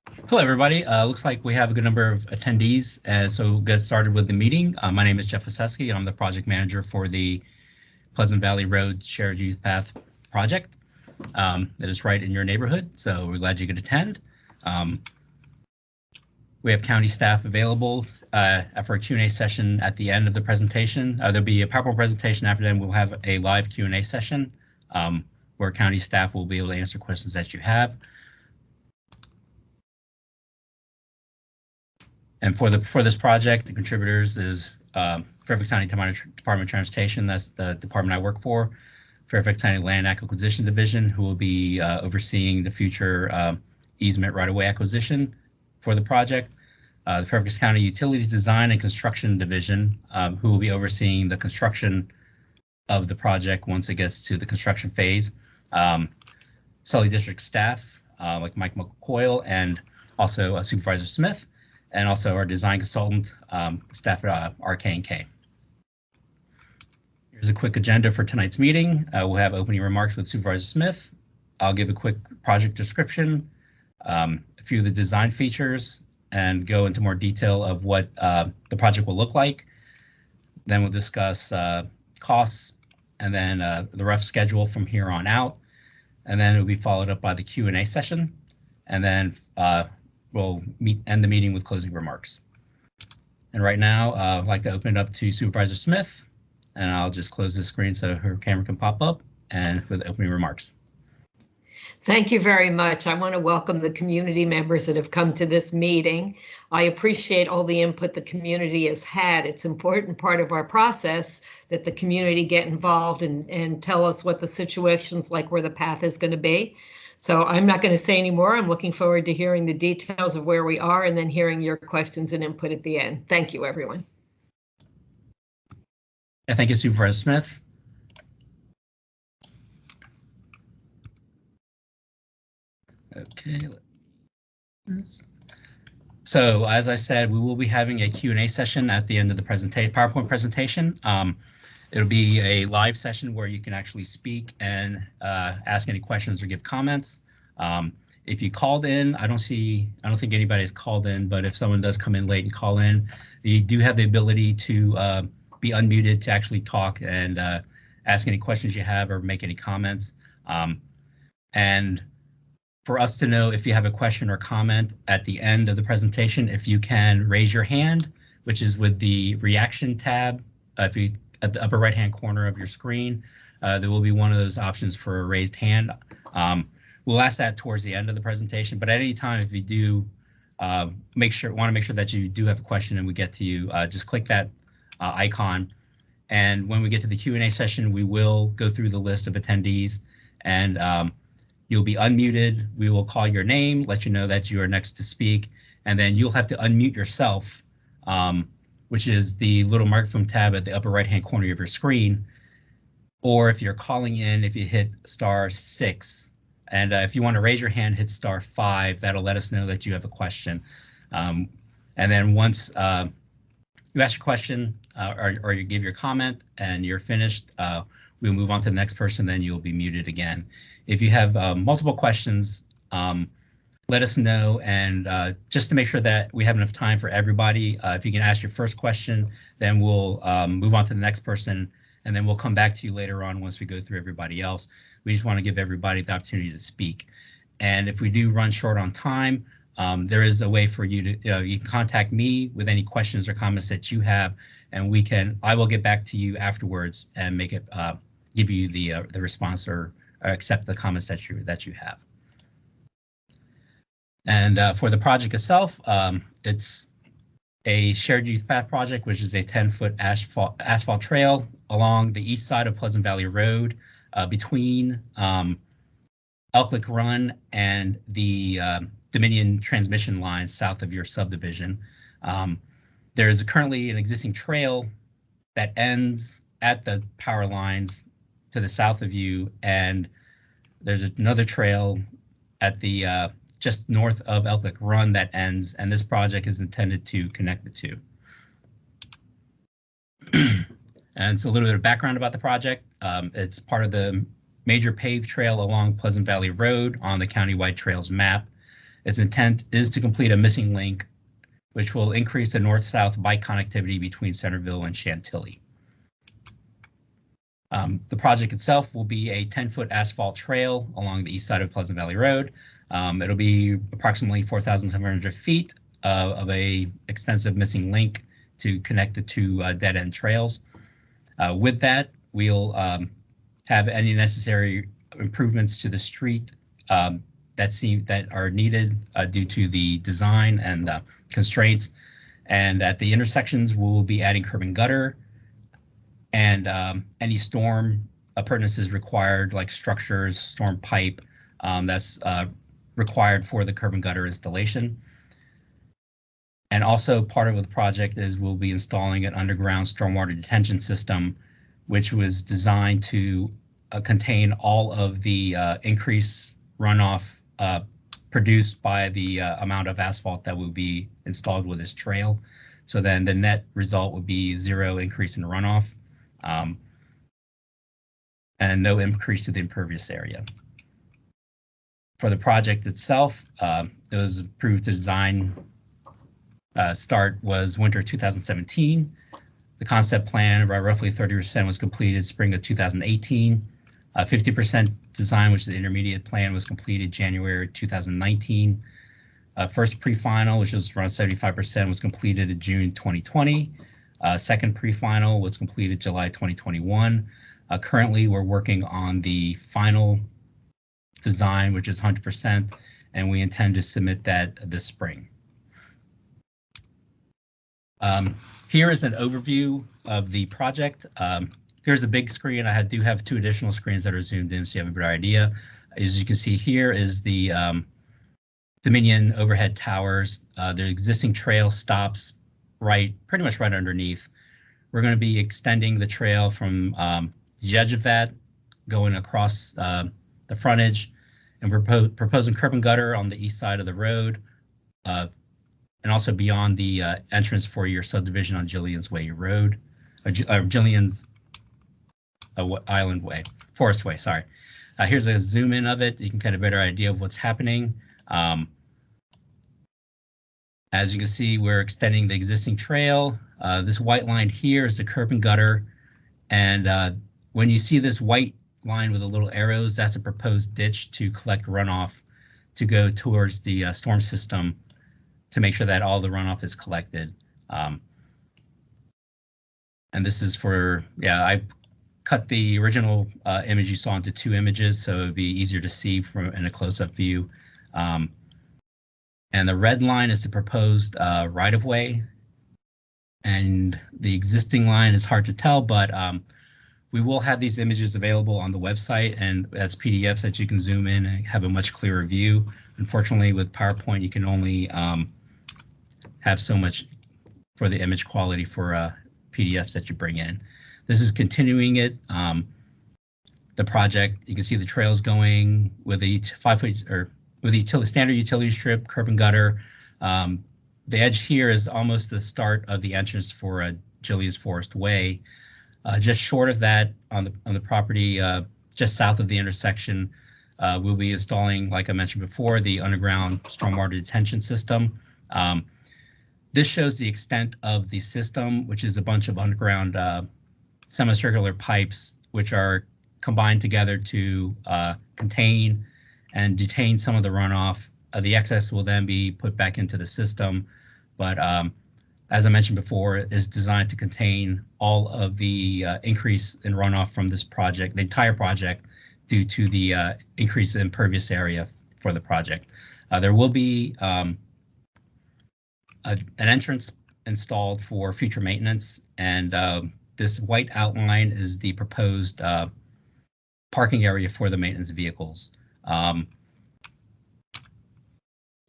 Hello, everybody. Looks like we have a good number of attendees, so we'll get started with the meeting. My name is Jeff Oseski. I'm the project manager for the Pleasant Valley Road Shared Youth Path project that is right in your neighborhood, so we're glad you could attend. We have county staff available for a Q&A session at the end of the presentation. There'll be a PowerPoint presentation after that. We'll have a live Q&A session where county staff will be able to answer questions that you have. And for this project, the contributors is Fairfax County Department of Transportation. That's the department I work for. Fairfax County Land Acquisition Division, who will be overseeing the future easement right-of-way acquisition for the project. The Fairfax County Utilities Design and Construction Division, who will be overseeing the construction of the project once it gets to the construction phase. Sully District staff, like Mike McCoyle, and also Supervisor Smith, and also our design consultant, staff at RK&K. Here's a quick agenda for tonight's meeting. We'll have opening remarks with Supervisor Smith. I'll give a quick project description, a few of the design features, and go into more detail of what the project will look like. Then we'll discuss costs, and then the rough schedule from here on out. And then it'll be followed up by the Q&A session. And then we'll end the meeting with closing remarks. And right now, I'd like to open it up to Supervisor Smith, and I'll just close the screen so her camera can pop up, and for the opening remarks. Thank you very much. I want to welcome the community members that have come to this meeting. I appreciate all the input the community has had. It's an important part of our process that the community get involved and tell us what the situation's like, where the path is going to be. So I'm not going to say any more. I'm looking forward to hearing the details of where we are and then hearing your questions and input at the end. Thank you, everyone. Yeah, thank you, Supervisor Smith. Okay. So as I said, we will be having a Q&A session at the end of the PowerPoint presentation. It'll be a live session where you can actually speak and ask any questions or give comments. If you called in, I don't think anybody's called in, but if someone does come in late and call in, you do have the ability to be unmuted to actually talk and ask any questions you have or make any comments. And for us to know if you have a question or comment at the end of the presentation, if you can raise your hand, which is with the reaction tab, if you at the upper right hand corner of your screen, there will be one of those options for a raised hand. We'll ask that towards the end of the presentation, but at any time, if you do want to make sure that you do have a question and we get to you, just click that icon. And when we get to the Q&A session, we will go through the list of attendees, and you'll be unmuted. We will call your name, let you know that you are next to speak, and then you'll have to unmute yourself, which is the little microphone tab at the upper right-hand corner of your screen. Or if you're calling in, if you hit *6, and if you want to raise your hand, hit *5. That'll let us know that you have a question. And then once you ask your question or you give your comment and you're finished, we'll move on to the next person, then you'll be muted again. If you have multiple questions, let us know, and just to make sure that we have enough time for everybody, if you can ask your first question, then we'll move on to the next person, and then we'll come back to you later on once we go through everybody else. We just want to give everybody the opportunity to speak. And if we do run short on time, there is a way for you to, you can contact me with any questions or comments that you have, and I will get back to you afterwards and make it, give you the response or accept the comments that you have. And for the project itself, it's a shared youth path project, which is a 10-foot asphalt trail along the east side of Pleasant Valley Road between Elk Lick Run and the Dominion transmission lines south of your subdivision. There is currently an existing trail that ends at the power lines to the south of you, and there's another trail at the just north of Elk Lick Run that ends, and this project is intended to connect the two. And so a little bit of background about the project. It's part of the major paved trail along Pleasant Valley Road on the countywide trails map. Its intent is to complete a missing link, which will increase the north-south bike connectivity between Centerville and Chantilly. The project itself will be a 10-foot asphalt trail along the east side of Pleasant Valley Road. It'll be approximately 4,700 feet of a extensive missing link to connect the two dead-end trails. With that, we'll have any necessary improvements to the street that are needed due to the design and constraints. And at the intersections, we'll be adding curb and gutter, and any storm appurtenances required, like structures, storm pipe, that's required for the curb and gutter installation. And also part of the project is we'll be installing an underground stormwater detention system, which was designed to contain all of the increased runoff produced by the amount of asphalt that will be installed with this trail. So then the net result would be 0 increase in runoff and no increase to the impervious area. For the project itself, it was approved to design start was winter 2017. The concept plan, roughly 30%, was completed spring of 2018. 50% design, which is the intermediate plan, was completed January 2019. First pre-final, which was around 75%, was completed in June 2020. Second pre-final was completed July 2021. Currently, we're working on the final design, which is 100%, and we intend to submit that this spring. Here is an overview of the project. Here's a big screen. I do have 2 additional screens that are zoomed in, so you have a better idea. As you can see, here is the Dominion overhead towers. The existing trail stops pretty much right underneath. We're going to be extending the trail from the edge of that, going across the frontage, and we're proposing curb and gutter on the east side of the road, and also beyond the entrance for your subdivision on Jillian's Way Road, or Jillian's Island Way, Forest Way, sorry. Here's a zoom in of it. You can get a better idea of what's happening. As you can see, we're extending the existing trail. This white line here is the curb and gutter. And when you see this white line with the little arrows, that's a proposed ditch to collect runoff to go towards the storm system to make sure that all the runoff is collected. And this is for, I cut the original image you saw into 2 images, so it'd be easier to see from in a close-up view. And the red line is the proposed right-of-way, and the existing line is hard to tell, but we will have these images available on the website, and as PDFs that you can zoom in and have a much clearer view. Unfortunately, with PowerPoint, you can only have so much for the image quality for PDFs that you bring in. This is continuing it. The project, you can see the trails going with a 5-foot or with the standard utility strip, curb and gutter. The edge here is almost the start of the entrance for Jillian's Forest Way. Just short of that, on the property, just south of the intersection, we'll be installing, like I mentioned before, the underground stormwater detention system. This shows the extent of the system, which is a bunch of underground semicircular pipes, which are combined together to contain and detain some of the runoff. The excess will then be put back into the system, but as I mentioned before, it is designed to contain all of the increase in runoff from this project, the entire project, due to the increase in impervious area for the project. There will be an entrance installed for future maintenance, and this white outline is the proposed parking area for the maintenance vehicles.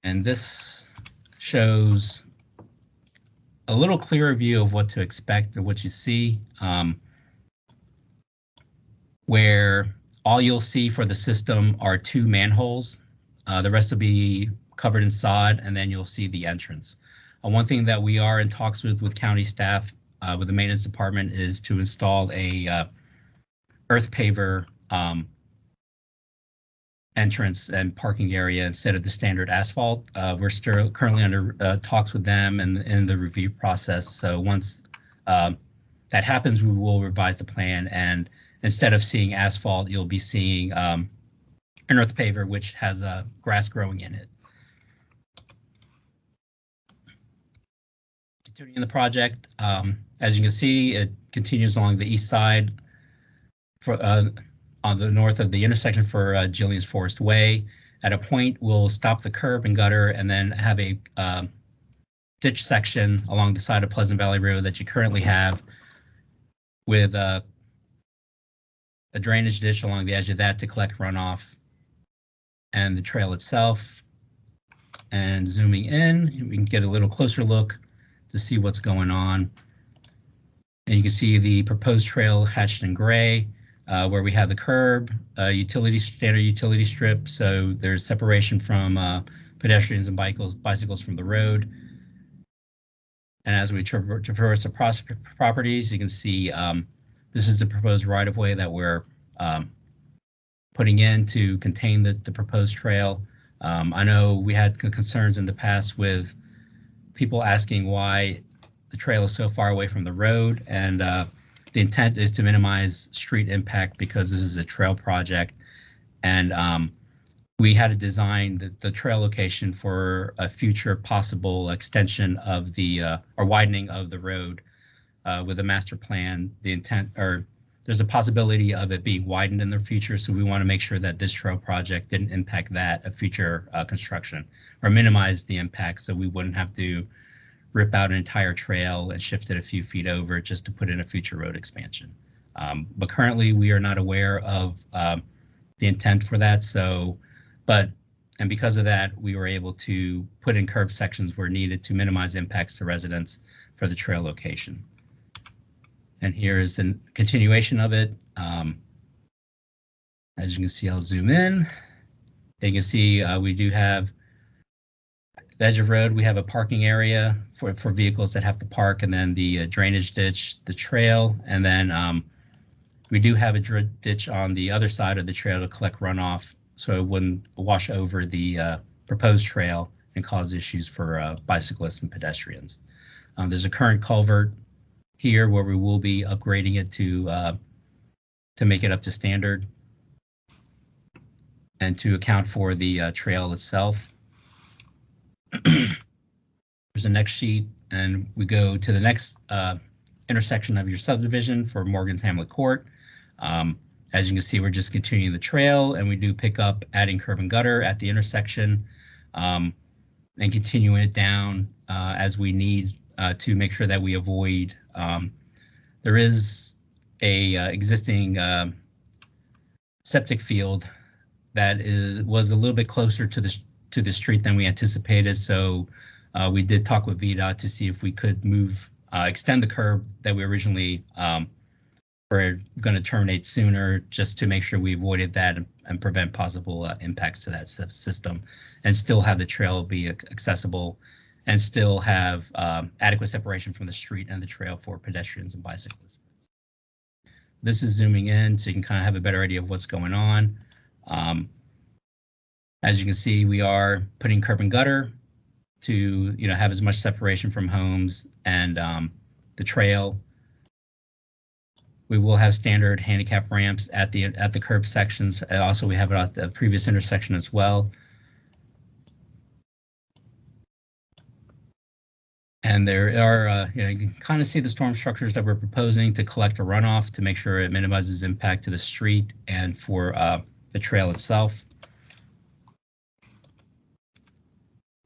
And this shows a little clearer view of what to expect or what you see, where all you'll see for the system are 2 manholes. The rest will be covered in sod, and then you'll see the entrance. One thing that we are in talks with county staff, with the maintenance department, is to install a earth paver entrance and parking area instead of the standard asphalt. We're still currently under talks with them and in the review process. So once that happens, we will revise the plan, and instead of seeing asphalt, you'll be seeing an earth paver, which has grass growing in it. Continuing the project, as you can see, it continues along the east side for, on the north of the intersection for Jillian's Forest Way. At a point, we'll stop the curb and gutter and then have a ditch section along the side of Pleasant Valley Road that you currently have, with a drainage ditch along the edge of that to collect runoff, and the trail itself. And zooming in, we can get a little closer look to see what's going on. And you can see the proposed trail hatched in gray, where we have the curb, standard utility strip, so there's separation from pedestrians and bicycles from the road. And as we traverse the properties, you can see this is the proposed right-of-way that we're putting in to contain the proposed trail. I know we had concerns in the past with people asking why the trail is so far away from the road, and the intent is to minimize street impact because this is a trail project, and we had to design the trail location for a future possible extension of the or widening of the road with a master plan. The intent, or there's a possibility of it being widened in the future, so we want to make sure that this trail project didn't impact that of future construction, or minimize the impact, so we wouldn't have to rip out an entire trail and shift it a few feet over just to put in a future road expansion. But currently we are not aware of the intent for that. So, and because of that, we were able to put in curb sections where needed to minimize impacts to residents for the trail location. And here is the continuation of it. As you can see, I'll zoom in. You can see we do have the edge of road. We have a parking area for vehicles that have to park, and then the drainage ditch, the trail, and then we do have a ditch on the other side of the trail to collect runoff, so it wouldn't wash over the proposed trail and cause issues for bicyclists and pedestrians. There's a current culvert here where we will be upgrading it to make it up to standard and to account for the trail itself. There's the next sheet, and we go to the next intersection of your subdivision for Morgan's Hamlet Court. As you can see, we're just continuing the trail, and we do pick up adding curb and gutter at the intersection, and continuing it down as we need to make sure that we avoid. There is a existing septic field that was a little bit closer to the street than we anticipated, so we did talk with VDOT to see if we could extend the curb that we originally were going to terminate sooner, just to make sure we avoided that and prevent possible impacts to that system, and still have the trail be accessible, and still have adequate separation from the street and the trail for pedestrians and bicyclists. This is zooming in so you can kind of have a better idea of what's going on. As you can see, we are putting curb and gutter to have as much separation from homes and the trail. We will have standard handicap ramps at the curb sections. Also, we have it at the previous intersection as well. And there are, you can kind of see the storm structures that we're proposing to collect a runoff to make sure it minimizes impact to the street and for the trail itself.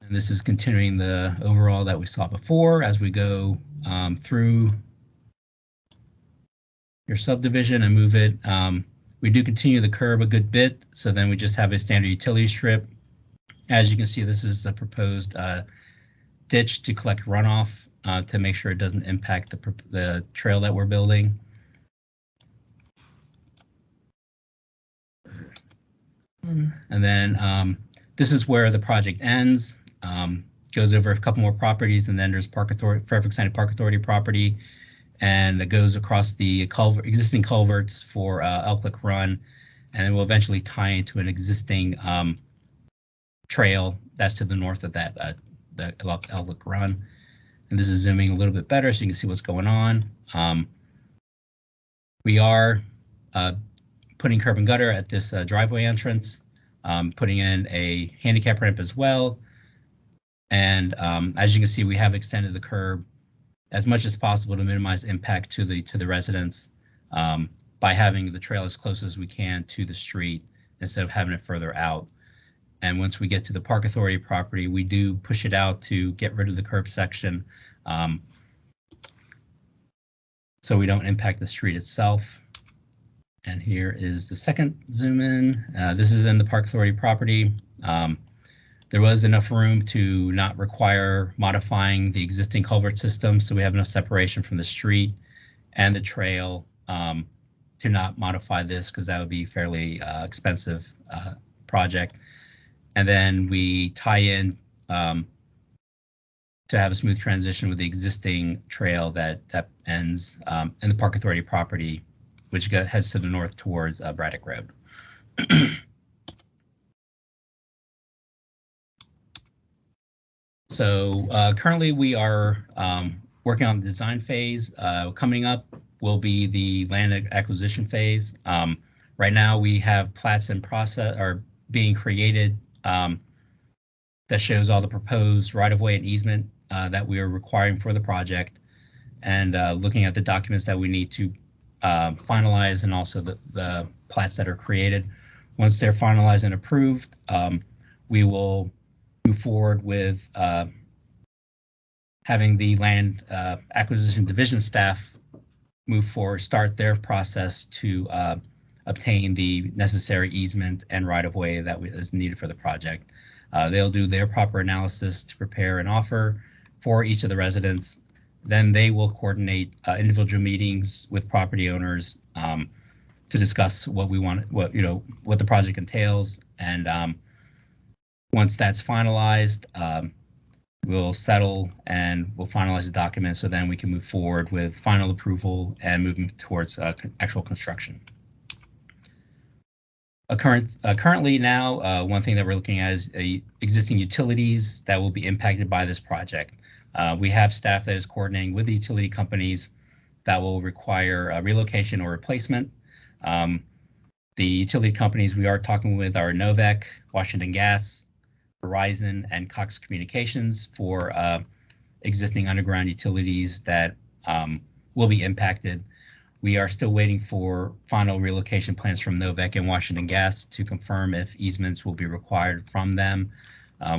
And this is continuing the overall that we saw before as we go through your subdivision and move it. We do continue the curb a good bit, so then we just have a standard utility strip. As you can see, this is the proposed ditch to collect runoff to make sure it doesn't impact the trail that we're building. And then this is where the project ends. Goes over a couple more properties, and then there's Fairfax County Park Authority property, and it goes across the existing culverts for Elk Lick Run, and it will eventually tie into an existing trail that's to the north of that the Elk Run. And this is zooming a little bit better so you can see what's going on. We are putting curb and gutter at this driveway entrance, putting in a handicap ramp as well. And as you can see, we have extended the curb as much as possible to minimize impact to the residents by having the trail as close as we can to the street instead of having it further out. And once we get to the Park Authority property, we do push it out to get rid of the curb section so we don't impact the street itself. And here is the second zoom in. This is in the Park Authority property. There was enough room to not require modifying the existing culvert system, so we have enough separation from the street and the trail to not modify this, because that would be fairly expensive project. And then we tie in to have a smooth transition with the existing trail that ends in the Park Authority property, which heads to the north towards Braddock Road. So currently we are working on the design phase. Coming up will be the land acquisition phase. Right now we have plats in process are being created that shows all the proposed right-of-way and easement that we are requiring for the project, and looking at the documents that we need to finalize, and also the plats that are created. Once they're finalized and approved, we will move forward with having the land acquisition division staff start their process to obtain the necessary easement and right-of-way that is needed for the project. They'll do their proper analysis to prepare an offer for each of the residents. Then they will coordinate individual meetings with property owners to discuss what we want, what the project entails. And once that's finalized, we'll settle and we'll finalize the document, so then we can move forward with final approval and moving towards actual construction. Currently now, one thing that we're looking at is existing utilities that will be impacted by this project. We have staff that is coordinating with the utility companies that will require a relocation or replacement. The utility companies we are talking with are Novec, Washington Gas, Verizon, and Cox Communications for existing underground utilities that will be impacted. We are still waiting for final relocation plans from Novec and Washington Gas to confirm if easements will be required from them.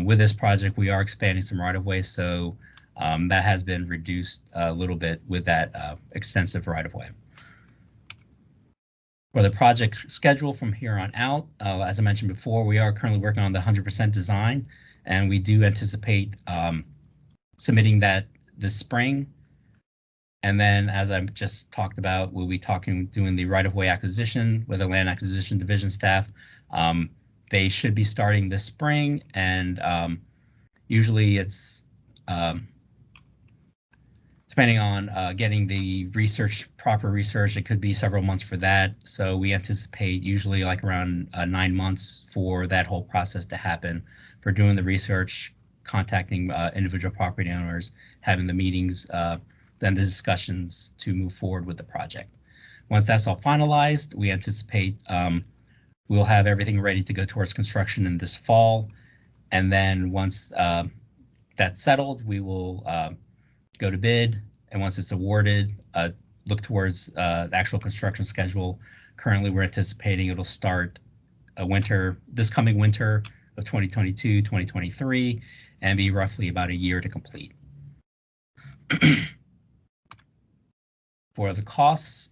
With this project, we are expanding some right-of-way, so that has been reduced a little bit with that extensive right-of-way. For the project schedule from here on out, as I mentioned before, we are currently working on the 100% design, and we do anticipate submitting that this spring. And then, as I just talked about, we'll be doing the right-of-way acquisition with the land acquisition division staff. They should be starting this spring, and usually it's depending on getting the proper research, it could be several months for that. So we anticipate usually like around 9 months for that whole process to happen, for doing the research, contacting individual property owners, having the meetings, then the discussions to move forward with the project. Once that's all finalized, we anticipate we'll have everything ready to go towards construction in this fall. And then once that's settled, we will go to bid. And once it's awarded, look towards the actual construction schedule. Currently, we're anticipating it'll start this coming winter of 2022, 2023, and be roughly about a year to complete. For the costs,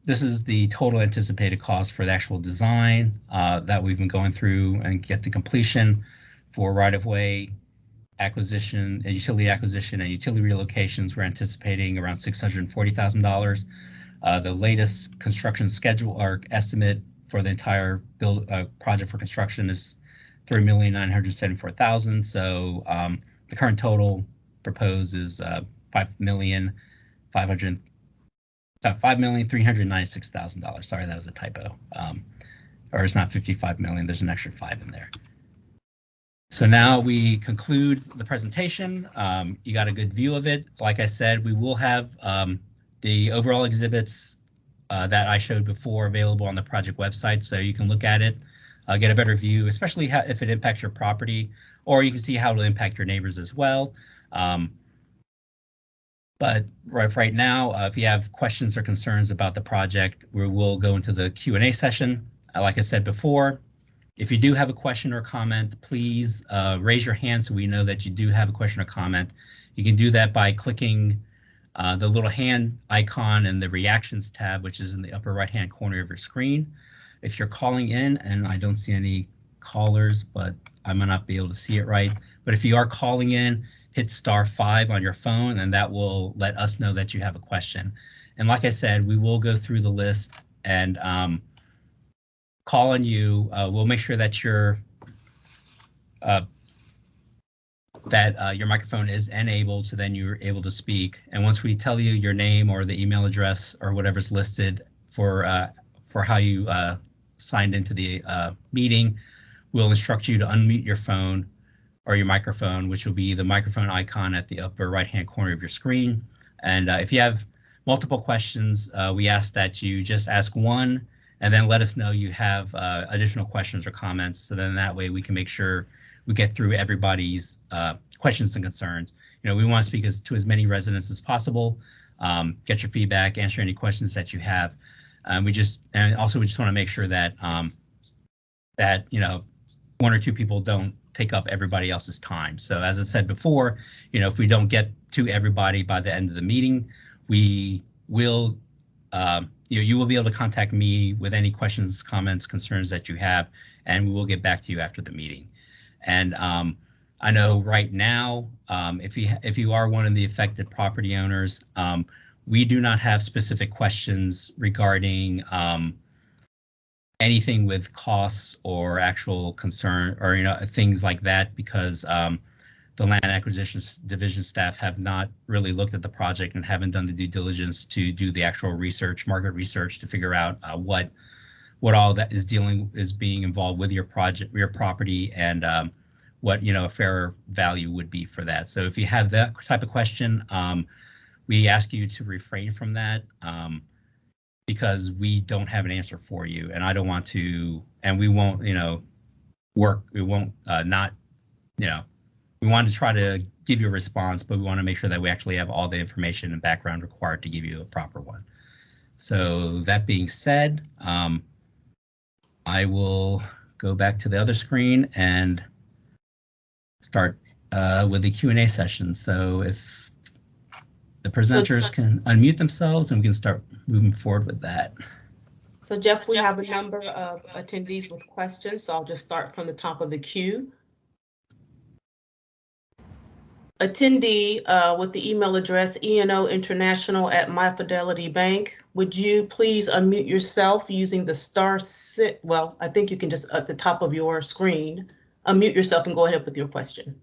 this is the total anticipated cost for the actual design that we've been going through and get to completion for right-of-way acquisition, utility acquisition, and utility relocations. We're anticipating around $640,000. The latest construction schedule or estimate for the entire project for construction is $3,974,000. So the current total proposed is $5,396,000. Sorry, that was a typo. or it's not 55 million, there's an extra 5 in there. So now we conclude the presentation. You got a good view of it. Like I said, we will have the overall exhibits that I showed before available on the project website, so you can look at it, get a better view, especially if it impacts your property, or you can see how it'll impact your neighbors as well. But right now, if you have questions or concerns about the project, we will go into the Q&A session. Like I said before, if you do have a question or comment, please raise your hand so we know that you do have a question or comment. You can do that by clicking the little hand icon in the Reactions tab, which is in the upper right-hand corner of your screen. If you're calling in, and I don't see any callers, but I might not be able to see it right, but if you are calling in, hit *5 on your phone, and that will let us know that you have a question. And like I said, we will go through the list and call on you. We'll make sure that your microphone is enabled, so then you're able to speak. And once we tell you your name or the email address or whatever's listed for how you signed into the meeting, we'll instruct you to unmute your phone or your microphone, which will be the microphone icon at the upper right-hand corner of your screen. And if you have multiple questions, we ask that you just ask one and then let us know you have additional questions or comments. So then that way we can make sure we get through everybody's questions and concerns. You know, we want to speak to as many residents as possible, get your feedback, answer any questions that you have. We just want to make sure that that, you know, one or two people don't take up everybody else's time. So as I said before, you know, if we don't get to everybody by the end of the meeting, we will, you will be able to contact me with any questions, comments, concerns that you have, and we will get back to you after the meeting. And I know right now, if you are one of the affected property owners, we do not have specific questions regarding anything with costs or actual concern or, you know, things like that, because the land acquisition division staff have not really looked at the project and haven't done the due diligence to do the actual research, market research, to figure out what all that is being involved with your project, your property, and what, you know, a fair value would be for that. So if you have that type of question, we ask you to refrain from that. Because we don't have an answer for you, and I don't want to, and we won't, you know, we won't not, you know, we want to try to give you a response, but we want to make sure that we actually have all the information and background required to give you a proper one. So that being said, I will go back to the other screen and start with the Q&A session. So if the presenters can unmute themselves and we can start moving forward with that. So Jeff, we have a number of attendees with questions, so I'll just start from the top of the queue. Attendee with the email address enointernational@myfidelitybank. Would you please unmute yourself using the *6? Well, I think you can just at the top of your screen, unmute yourself and go ahead with your question.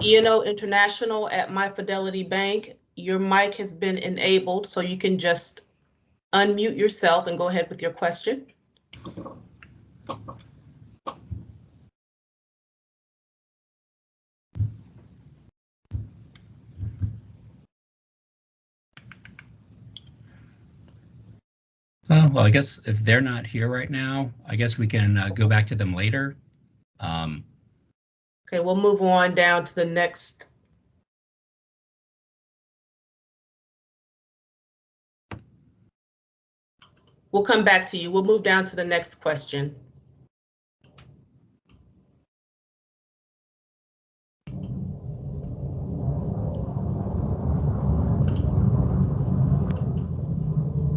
ENO International @myfidelitybank. Your mic has been enabled, so you can just unmute yourself and go ahead with your question. Well, I guess if they're not here right now, I guess we can go back to them later. Okay, we'll move on down to the next. We'll come back to you. We'll move down to the next question.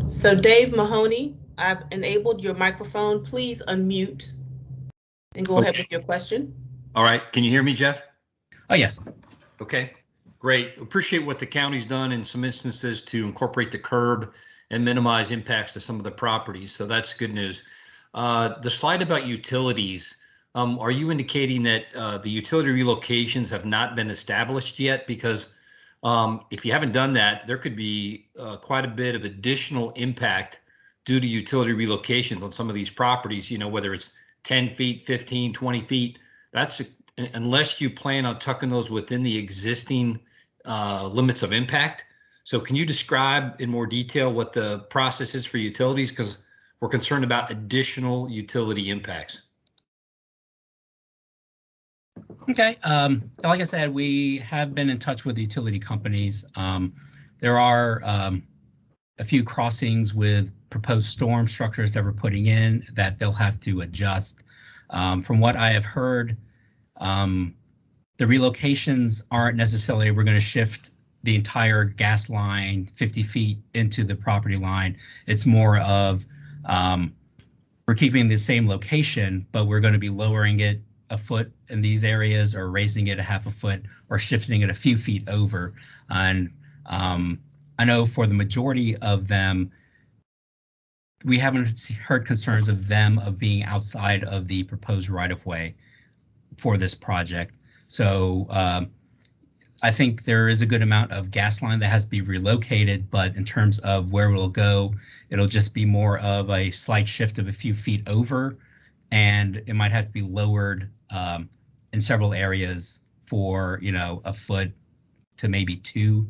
So Dave Mahoney, I've enabled your microphone. Please unmute and go ahead with your question. All right. Can you hear me, Jeff? Oh, yes. Okay, Great. Appreciate what the county's done in some instances to incorporate the curb and minimize impacts to some of the properties. So that's good news. The slide about utilities, are you indicating that the utility relocations have not been established yet? Because if you haven't done that, there could be quite a bit of additional impact due to utility relocations on some of these properties, you know, whether it's 10 feet, 15, 20 feet. That's unless you plan on tucking those within the existing limits of impact. So can you describe in more detail what the process is for utilities? Because we're concerned about additional utility impacts. Okay, like I said, we have been in touch with utility companies. There are a few crossings with proposed storm structures that we're putting in that they'll have to adjust. From what I have heard, the relocations aren't necessarily we're going to shift the entire gas line 50 feet into the property line. It's more of we're keeping the same location, but we're going to be lowering it a foot in these areas or raising it a half a foot or shifting it a few feet over. And I know for the majority of them, we haven't heard concerns of them of being outside of the proposed right-of-way for this project. So I think there is a good amount of gas line that has to be relocated, but in terms of where it'll go, it'll just be more of a slight shift of a few feet over, and it might have to be lowered in several areas for, you know, a foot to maybe two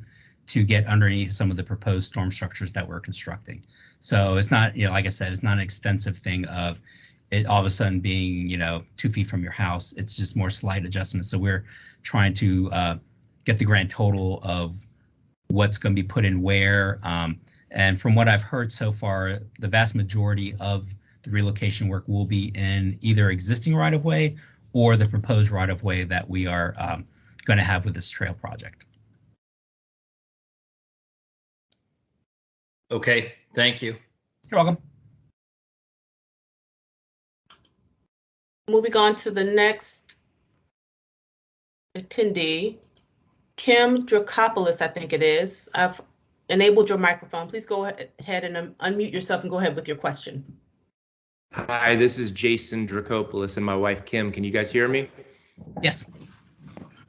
to get underneath some of the proposed storm structures that we're constructing. So it's not, you know, like I said, it's not an extensive thing of it all of a sudden being, you know, 2 feet from your house. It's just more slight adjustments. So we're trying to get the grand total of what's going to be put in where. And from what I've heard so far, the vast majority of the relocation work will be in either existing right-of-way or the proposed right-of-way that we are going to have with this trail project. Okay, thank you. You're welcome. Moving on to the next attendee, Kim Dracopoulos, I think it is. I've enabled your microphone. Please go ahead and unmute yourself and go ahead with your question. Hi, this is Jason Dracopoulos and my wife, Kim. Can you guys hear me? Yes.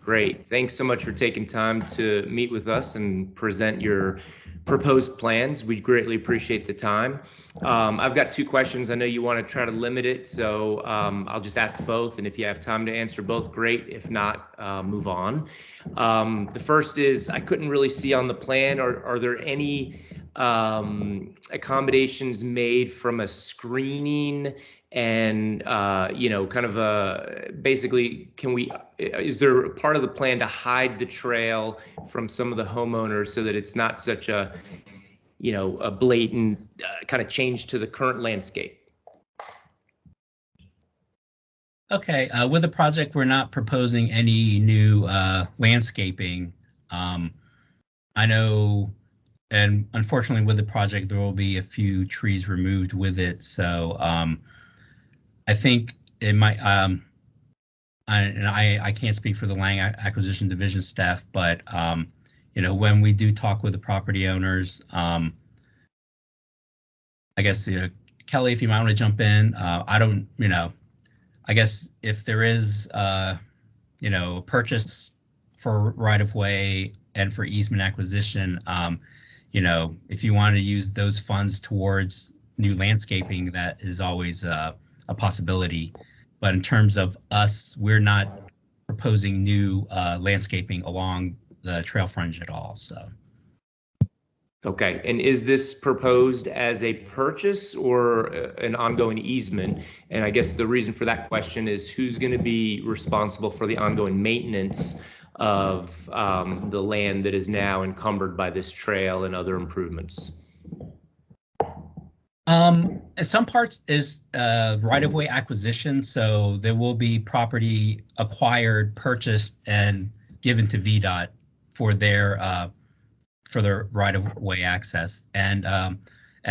Great. Thanks so much for taking time to meet with us and present your proposed plans. We greatly appreciate the time. I've got two questions. I know you want to try to limit it, so I'll just ask both. And if you have time to answer both, great. If not, move on. The first is, I couldn't really see on the plan, are there any accommodations made from a screening and you know, kind of a basically, is there a part of the plan to hide the trail from some of the homeowners so that it's not such a, you know, a blatant kind of change to the current landscape? Okay, with the project, we're not proposing any new landscaping. I know, and unfortunately with the project, there will be a few trees removed with it. So I think it might, I can't speak for the Lang Acquisition Division staff, but you know, when we do talk with the property owners, I guess, you know, Kelly, if you might want to jump in, I don't, you know, I guess if there is, you know, purchase for right-of-way and for easement acquisition, you know, if you want to use those funds towards new landscaping, that is always a possibility. But in terms of us, we're not proposing new landscaping along the trail frontage at all. So. Okay, and is this proposed as a purchase or an ongoing easement? And I guess the reason for that question is who's going to be responsible for the ongoing maintenance of the land that is now encumbered by this trail and other improvements? Some parts is right-of-way acquisition, so there will be property acquired, purchased, and given to VDOT for their right-of-way access, and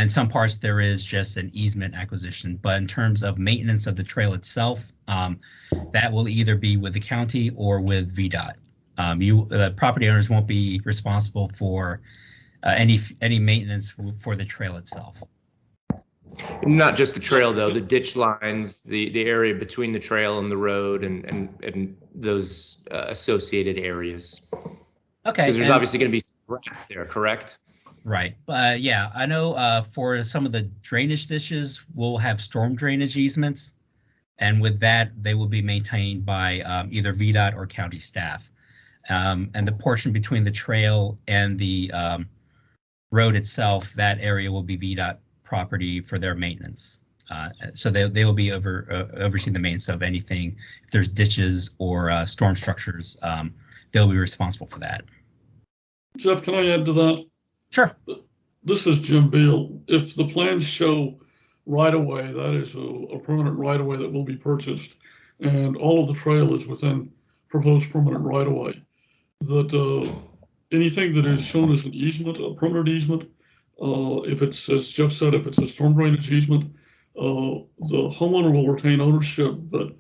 some parts there is just an easement acquisition. But in terms of maintenance of the trail itself, that will either be with the county or with VDOT. The property owners won't be responsible for any maintenance for the trail itself. Not just the trail though, the ditch lines, the area between the trail and the road, and those associated areas. Okay. Because there's obviously going to be grass there, correct? Right. Yeah, I know for some of the drainage ditches, we'll have storm drainage easements. And with that, they will be maintained by either VDOT or county staff. And the portion between the trail and the road itself, that area will be VDOT property for their maintenance. So they will be overseeing the maintenance of anything. If there's ditches or storm structures, they'll be responsible for that. Jeff, can I add to that? Sure. This is Jim Beal. If the plans show right-of-way, that is a permanent right-of-way that will be purchased, and all of the trail is within proposed permanent right-of-way, that anything that is shown as an easement, a permanent easement, if it's, as Jeff said, if it's a storm drainage easement, the homeowner will retain ownership, but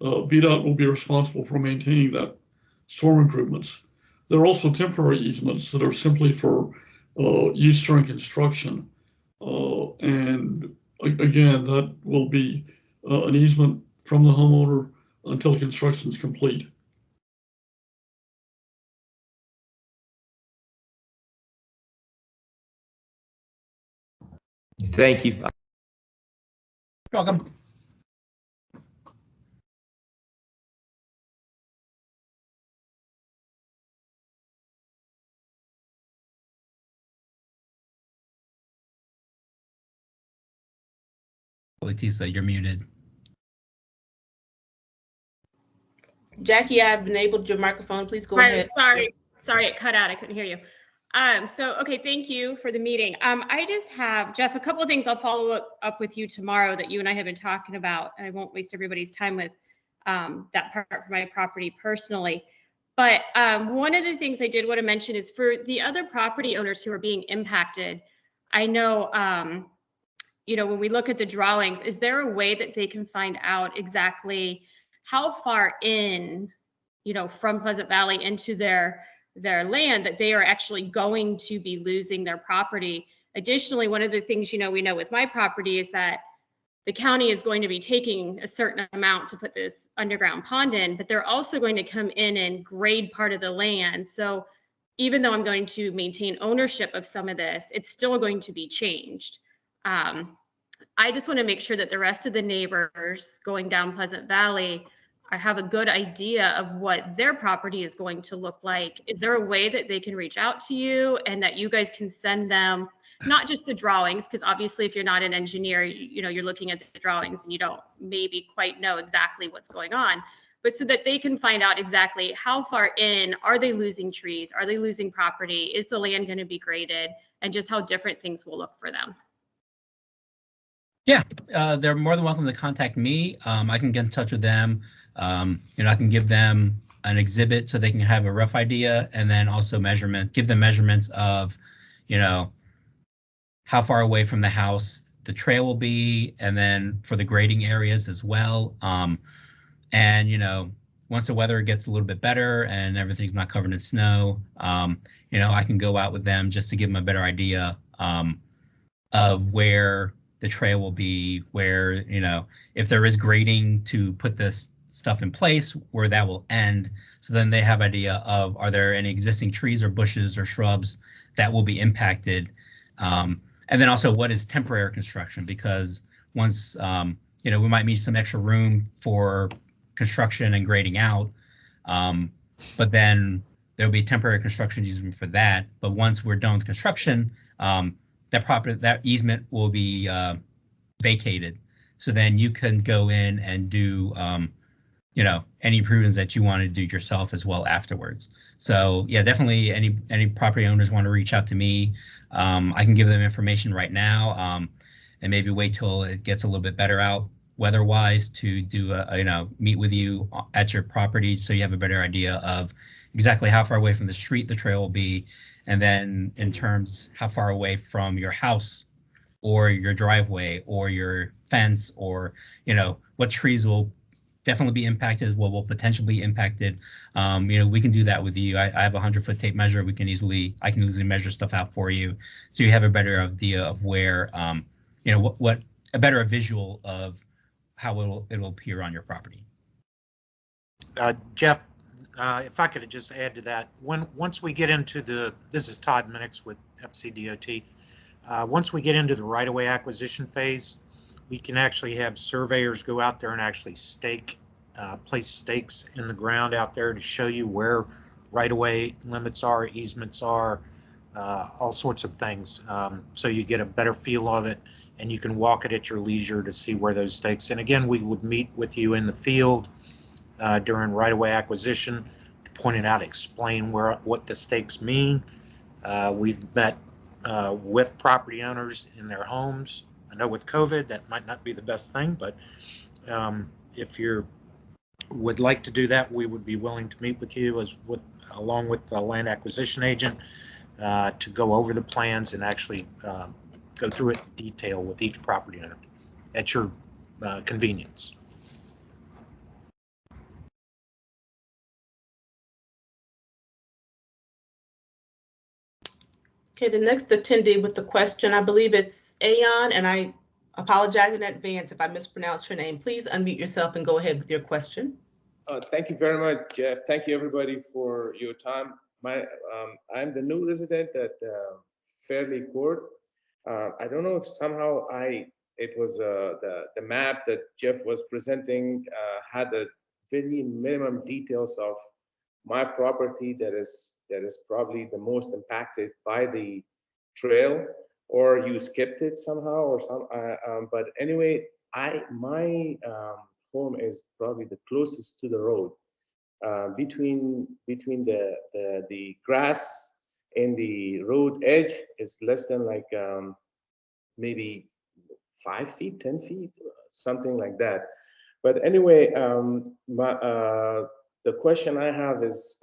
VDOT will be responsible for maintaining that storm improvements. There are also temporary easements that are simply for use during construction. And again, that will be an easement from the homeowner until construction is complete. Thank you. You're welcome. Letizia, you're muted. Jackie, I've enabled your microphone. Please go Right, ahead. sorry, it cut out. I couldn't hear you. Okay, thank you for the meeting. I just have, Jeff, a couple of things I'll follow up with you tomorrow that you and I have been talking about, and I won't waste everybody's time with that part for my property personally. But one of the things I did want to mention is for the other property owners who are being impacted, I know, when we look at the drawings, is there a way that they can find out exactly how far in, from Pleasant Valley into their land that they are actually going to be losing their property? Additionally, one of the things, we know with my property is that the county is going to be taking a certain amount to put this underground pond in, but they're also going to come in and grade part of the land. So even though I'm going to maintain ownership of some of this, it's still going to be changed. I just want to make sure that the rest of the neighbors going down Pleasant Valley have a good idea of what their property is going to look like. Is there a way that they can reach out to you and that you guys can send them not just the drawings, because obviously if you're not an engineer, you're looking at the drawings and you don't maybe quite know exactly what's going on, but so that they can find out exactly how far in are they losing trees, are they losing property, is the land going to be graded, and just how different things will look for them. Yeah, they're more than welcome to contact me. I can get in touch with them. I can give them an exhibit so they can have a rough idea, and then also give them measurements of, how far away from the house the trail will be, and then for the grading areas as well. And, once the weather gets a little bit better and everything's not covered in snow, I can go out with them just to give them a better idea of where the trail will be, where, if there is grading to put this stuff in place, where that will end. So then they have idea of, are there any existing trees or bushes or shrubs that will be impacted? And then also, what is temporary construction? Because once, we might need some extra room for construction and grading out, but then there'll be temporary construction easement for that. But once we're done with construction, that easement will be vacated. So then you can go in and do, any improvements that you want to do yourself as well afterwards. So yeah, definitely any property owners want to reach out to me. I can give them information right now, and maybe wait till it gets a little bit better out weather-wise to do meet with you at your property, so you have a better idea of exactly how far away from the street the trail will be, and then in terms how far away from your house or your driveway or your fence, or what trees will definitely be impacted, what will potentially be impacted. We can do that with you. I have a 100-foot tape measure. I can easily measure stuff out for you, so you have a better idea of where, what a better visual of how it'll appear on your property. Jeff, if I could just add to that, once we get into this is Todd Minix with FCDOT. Once we get into the right-of-way acquisition phase, we can actually have surveyors go out there and actually place stakes in the ground out there to show you where right-of-way limits are, easements are, all sorts of things. So you get a better feel of it, and you can walk it at your leisure to see where those stakes. And again, we would meet with you in the field during right-of-way acquisition to point it out, explain what the stakes mean. We've met with property owners in their homes. I know with COVID that might not be the best thing, but if you would like to do that, we would be willing to meet with you along with the land acquisition agent to go over the plans and actually go through it in detail with each property owner at your convenience. Okay, the next attendee with the question, I believe it's Aon, and I apologize in advance if I mispronounced your name. Please unmute yourself and go ahead with your question. Thank you very much, Jeff. Thank you, everybody, for your time. I'm the new resident at Fairley Court. I don't know if somehow it was the map that Jeff was presenting had the very minimum details of my property that is probably the most impacted by the trail, or you skipped it somehow, or but anyway, my home is probably the closest to the road. Between the grass and the road edge is less than like maybe 5 feet, 10 feet, something like that. But anyway, the question I have is,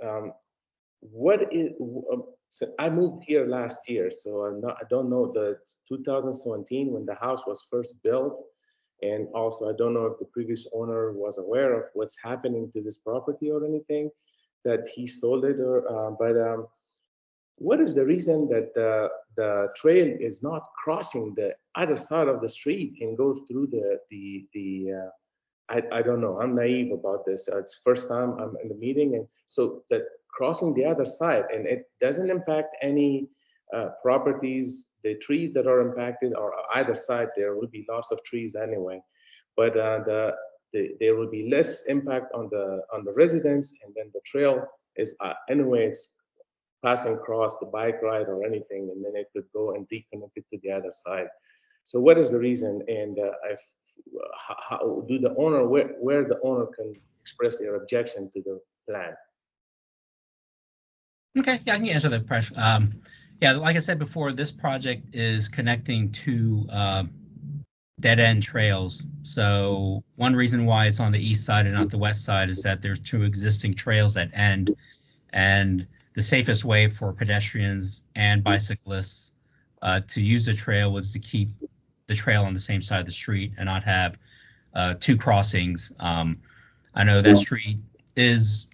so I moved here last year, so I don't know the 2017 when the house was first built, and also I don't know if the previous owner was aware of what's happening to this property or anything, that he sold it, or but what is the reason that the trail is not crossing the other side of the street and goes through I don't know. I'm naive about this. It's first time I'm in the meeting, and so that crossing the other side, and it doesn't impact any properties. The trees that are impacted are either side. There will be loss of trees anyway, but there will be less impact on the residents, and then the trail is anyway it's passing across the bike ride or anything, and then it could go and reconnect it to the other side. So what is the reason, and how do the owner, where the owner can express their objection to the plan? Okay, yeah, I can answer that question. Yeah, like I said before, this project is connecting two dead-end trails. So one reason why it's on the east side and not the west side is that there's two existing trails that end, and the safest way for pedestrians and bicyclists to use the trail was to keep the trail on the same side of the street and not have two crossings. I know that street is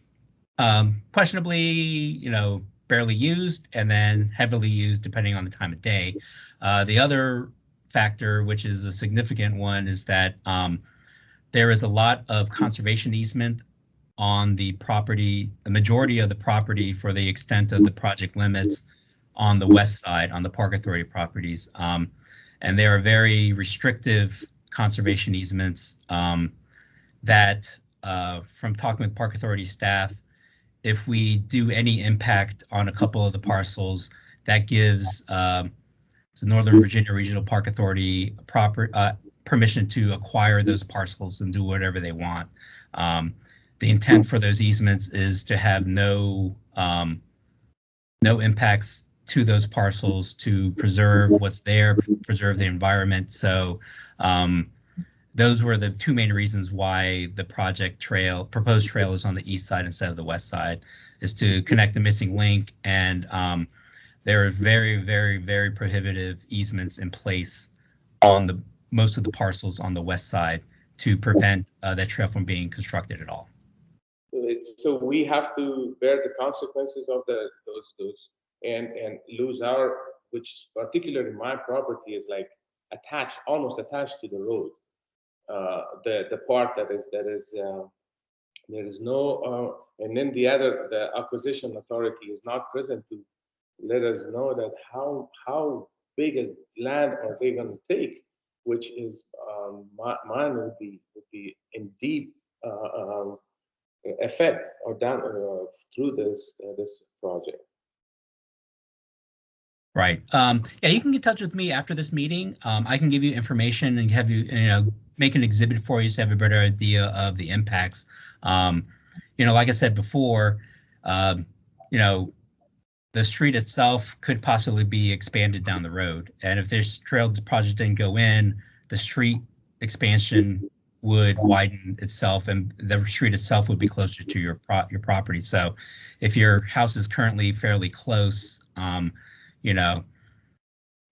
questionably, barely used and then heavily used depending on the time of day. The other factor, which is a significant one, is that there is a lot of conservation easement on the property, the majority of the property for the extent of the project limits on the west side, on the Park Authority properties. And there are very restrictive conservation easements that, from talking with Park Authority staff, if we do any impact on a couple of the parcels, that gives the Northern Virginia Regional Park Authority permission to acquire those parcels and do whatever they want. The intent for those easements is to have no impacts to those parcels, to preserve what's there, preserve the environment. So those were the two main reasons why the proposed trail is on the east side instead of the west side, is to connect the missing link. And there are very, very, very prohibitive easements in place on most of the parcels on the west side to prevent that trail from being constructed at all. So we have to bear the consequences of those and lose our, which particularly my property is like attached, almost attached to the road. The part that is there is no, and then the acquisition authority is not present to let us know that how big a land are they going to take, which is mine would be in deep effect or down through this project. Right. Yeah, you can get in touch with me after this meeting. I can give you information and have you make an exhibit for you to have a better idea of the impacts. Like I said before, the street itself could possibly be expanded down the road. And if this trail project didn't go in, the street expansion would widen itself and the street itself would be closer to your property. So if your house is currently fairly close,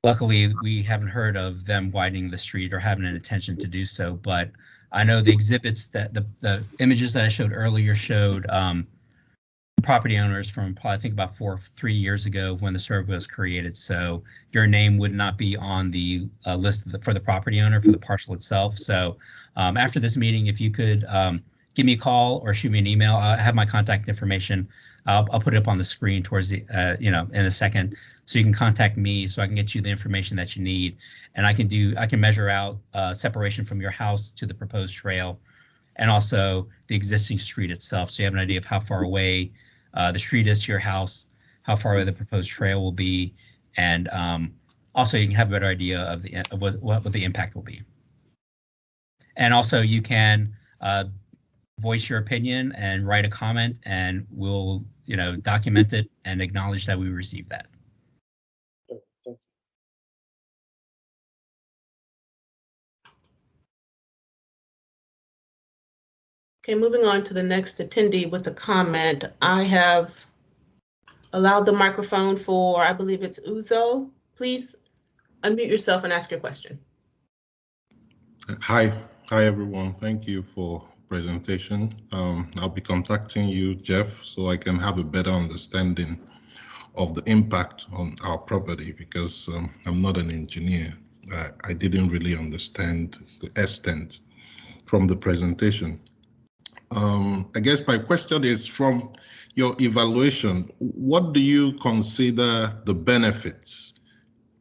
luckily we haven't heard of them widening the street or having an intention to do so. But I know the exhibits that the images that I showed earlier showed property owners from probably I think about 3 years ago when the survey was created. So your name would not be on the list for the property owner for the parcel itself. So after this meeting, if you could give me a call or shoot me an email, I have my contact information. I'll put it up on the screen towards the in a second, so you can contact me so I can get you the information that you need, and I can measure out separation from your house to the proposed trail, and also the existing street itself, so you have an idea of how far away the street is to your house, how far away the proposed trail will be, and also you can have a better idea of what the impact will be. And also you can voice your opinion and write a comment, and we'll document it and acknowledge that we received that. Okay, moving on to the next attendee with a comment. I have allowed the microphone for, I believe it's Uzo. Please unmute yourself and ask your question. Hi everyone. Thank you for presentation. I'll be contacting you, Jeff, so I can have a better understanding of the impact on our property, because I'm not an engineer. I didn't really understand the extent from the presentation. I guess my question is, from your evaluation, what do you consider the benefits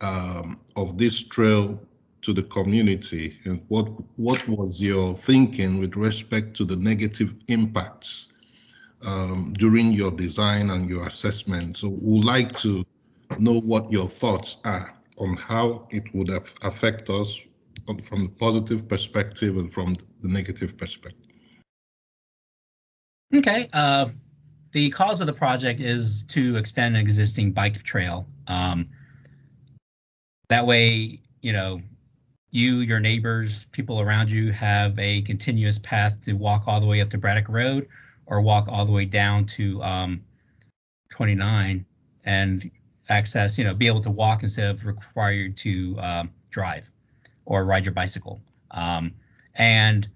of this trail to the community, and what was your thinking with respect to the negative impacts during your design and your assessment? So we'd like to know what your thoughts are on how it would affect us from the positive perspective and from the negative perspective. Okay, the cause of the project is to extend an existing bike trail. That way, you, your neighbors, people around you have a continuous path to walk all the way up to Braddock Road or walk all the way down to 29 and access, be able to walk instead of required to drive or ride your bicycle. And,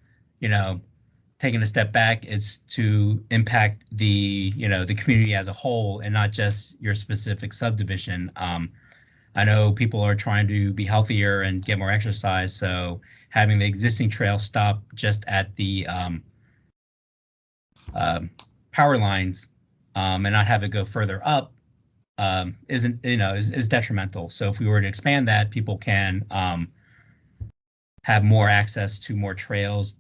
taking a step back is to impact the, the community as a whole and not just your specific subdivision. I know people are trying to be healthier and get more exercise, so having the existing trail stop just at the power lines and not have it go further up is detrimental. So if we were to expand that, people can have more access to more trails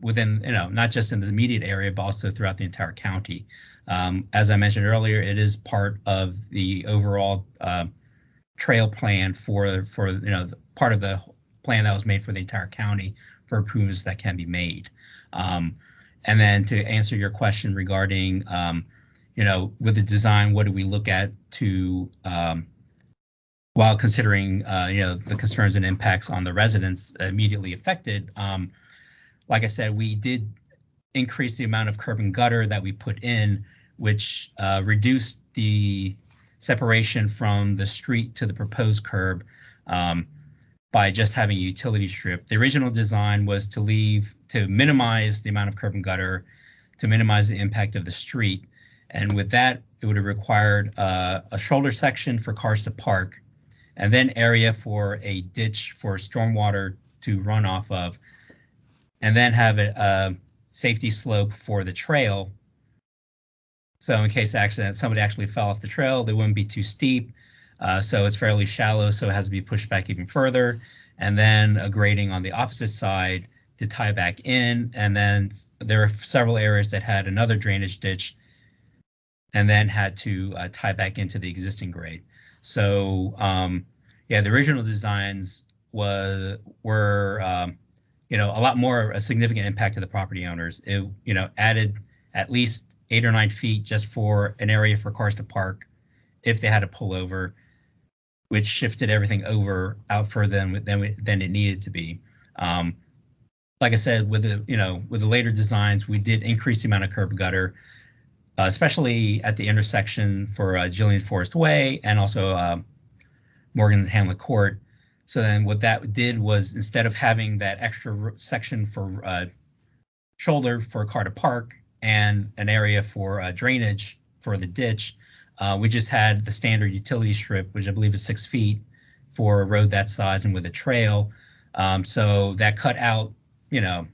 within, not just in the immediate area, but also throughout the entire county. As I mentioned earlier, it is part of the overall trail plan for part of the plan that was made for the entire county for improvements that can be made. And then to answer your question regarding, with the design, what do we look at to while considering, the concerns and impacts on the residents immediately affected. Like I said, we did increase the amount of curb and gutter that we put in, which reduced the separation from the street to the proposed curb by just having a utility strip. The original design was to leave to minimize the amount of curb and gutter, to minimize the impact of the street. And with that, it would have required a shoulder section for cars to park, and then area for a ditch for stormwater to run off of, and then have a safety slope for the trail. So in case of accident, somebody actually fell off the trail, they wouldn't be too steep. So it's fairly shallow, so it has to be pushed back even further. And then a grading on the opposite side to tie back in. And then there are several areas that had another drainage ditch and then had to tie back into the existing grade. So yeah, the original designs were you know, a lot more a significant impact to the property owners. It, you know, added at least 8 or 9 feet just for an area for cars to park if they had to pull over, which shifted everything out further than it needed to be. Like I said, with the later designs, we did increase the amount of curb gutter, especially at the intersection for Jillian Forest Way and also Morgan Hamlet Court. So then what that did was, instead of having that extra section for shoulder for a car to park and an area for drainage for the ditch, we just had the standard utility strip, which I believe is 6 feet for a road that size and with a trail. So that cut out, you know,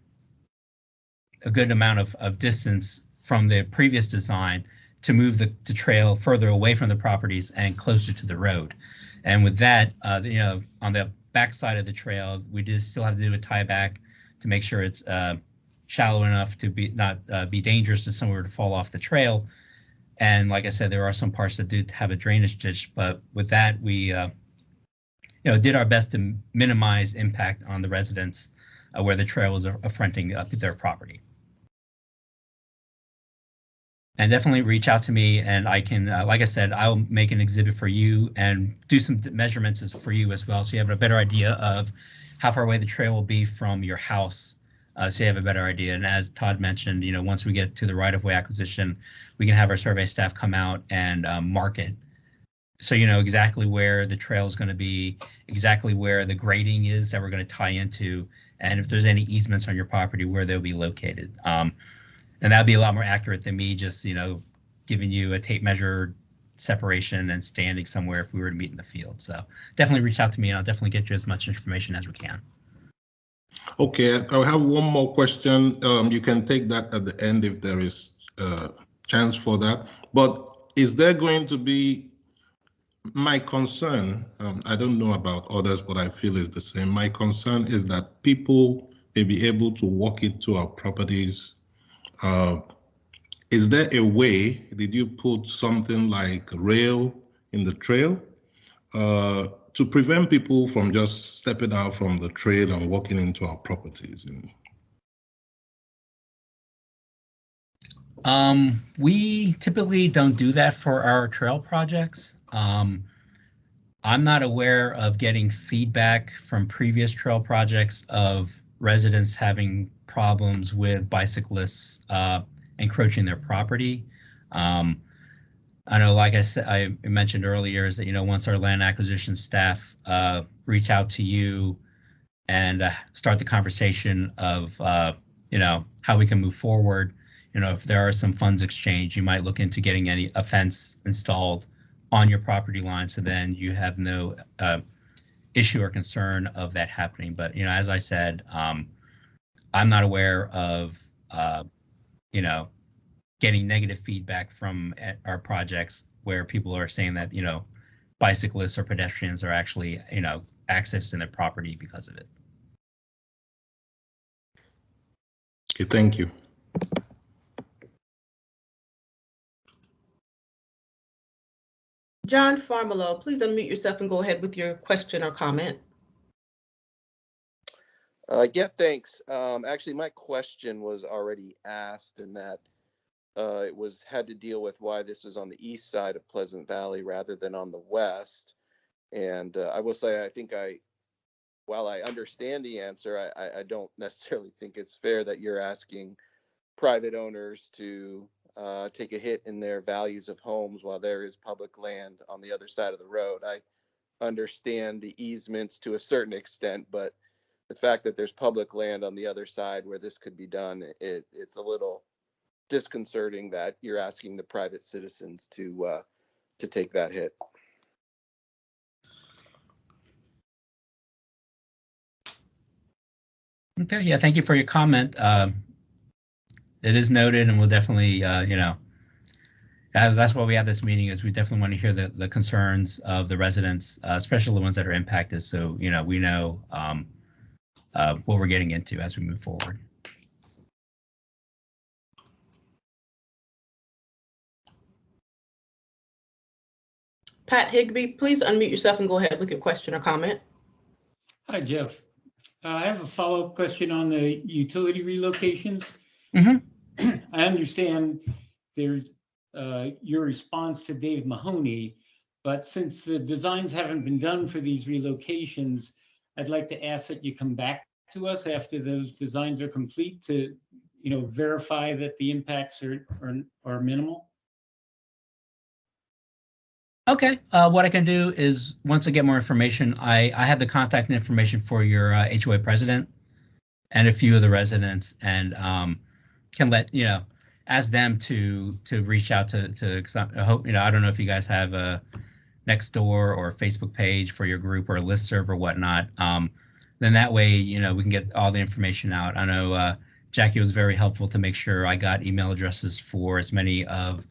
a good amount of distance from the previous design to move the trail further away from the properties and closer to the road. And with that, you know, on the back side of the trail, we did still have to do a tie back to make sure it's shallow enough to not be dangerous if someone were to fall off the trail. And like I said, there are some parts that do have a drainage ditch, but with that, we you know, did our best to minimize impact on the residents where the trail was affronting their property. And definitely reach out to me, and I can, like I said, I'll make an exhibit for you and do some measurements for you as well, so you have a better idea of how far away the trail will be from your house, so you have a better idea. And as Todd mentioned, you know, once we get to the right-of-way acquisition, we can have our survey staff come out and mark it, so you know exactly where the trail is going to be, exactly where the grading is that we're going to tie into, and if there's any easements on your property, where they'll be located. And that'd be a lot more accurate than me just, you know, giving you a tape measure separation and standing somewhere if we were to meet in the field. So definitely reach out to me, and I'll definitely get you as much information as we can. Okay, I have one more question. You can take that at the end if there is a chance for that. But is there going to be, my concern, I don't know about others, but I feel is the same. My concern is that people may be able to walk into our properties. Is there a way, did you put something like rail in the trail to prevent people from just stepping out from the trail and walking into our properties? We typically don't do that for our trail projects. I'm not aware of getting feedback from previous trail projects of residents having problems with bicyclists encroaching their property. I know, like I said, I mentioned earlier, is that, you know, once our land acquisition staff reach out to you and start the conversation of, you know, how we can move forward. You know, if there are some funds exchanged, you might look into getting a fence installed on your property line, so then you have no issue or concern of that happening. But, you know, as I said, I'm not aware of, you know, getting negative feedback from our projects where people are saying that, you know, bicyclists or pedestrians are actually, you know, accessing their property because of it. Okay, thank you. John Farmelo, please unmute yourself and go ahead with your question or comment. Yeah, thanks. Actually, my question was already asked, in that it had to deal with why this is on the east side of Pleasant Valley rather than on the west. And I will say, I think while I understand the answer, I don't necessarily think it's fair that you're asking private owners to take a hit in their values of homes while there is public land on the other side of the road. I understand the easements to a certain extent, but the fact that there's public land on the other side where this could be done, it's a little disconcerting that you're asking the private citizens to take that hit. Okay, yeah, thank you for your comment. It is noted, and we'll definitely, that's why we have this meeting, is we definitely want to hear the concerns of the residents, especially the ones that are impacted. So, we know what we're getting into as we move forward. Pat Higby, please unmute yourself and go ahead with your question or comment. Hi, Jeff. I have a follow-up question on the utility relocations. Mm-hmm. I understand there's your response to Dave Mahoney, but since the designs haven't been done for these relocations, I'd like to ask that you come back to us after those designs are complete to, verify that the impacts are minimal. Okay, what I can do is, once I get more information, I have the contact information for your HOA president and a few of the residents, and can let, ask them to reach out to, because I hope, I don't know if you guys have a Nextdoor or a Facebook page for your group or a listserv or whatnot. Then that way, we can get all the information out. I know Jackie was very helpful to make sure I got email addresses for as many of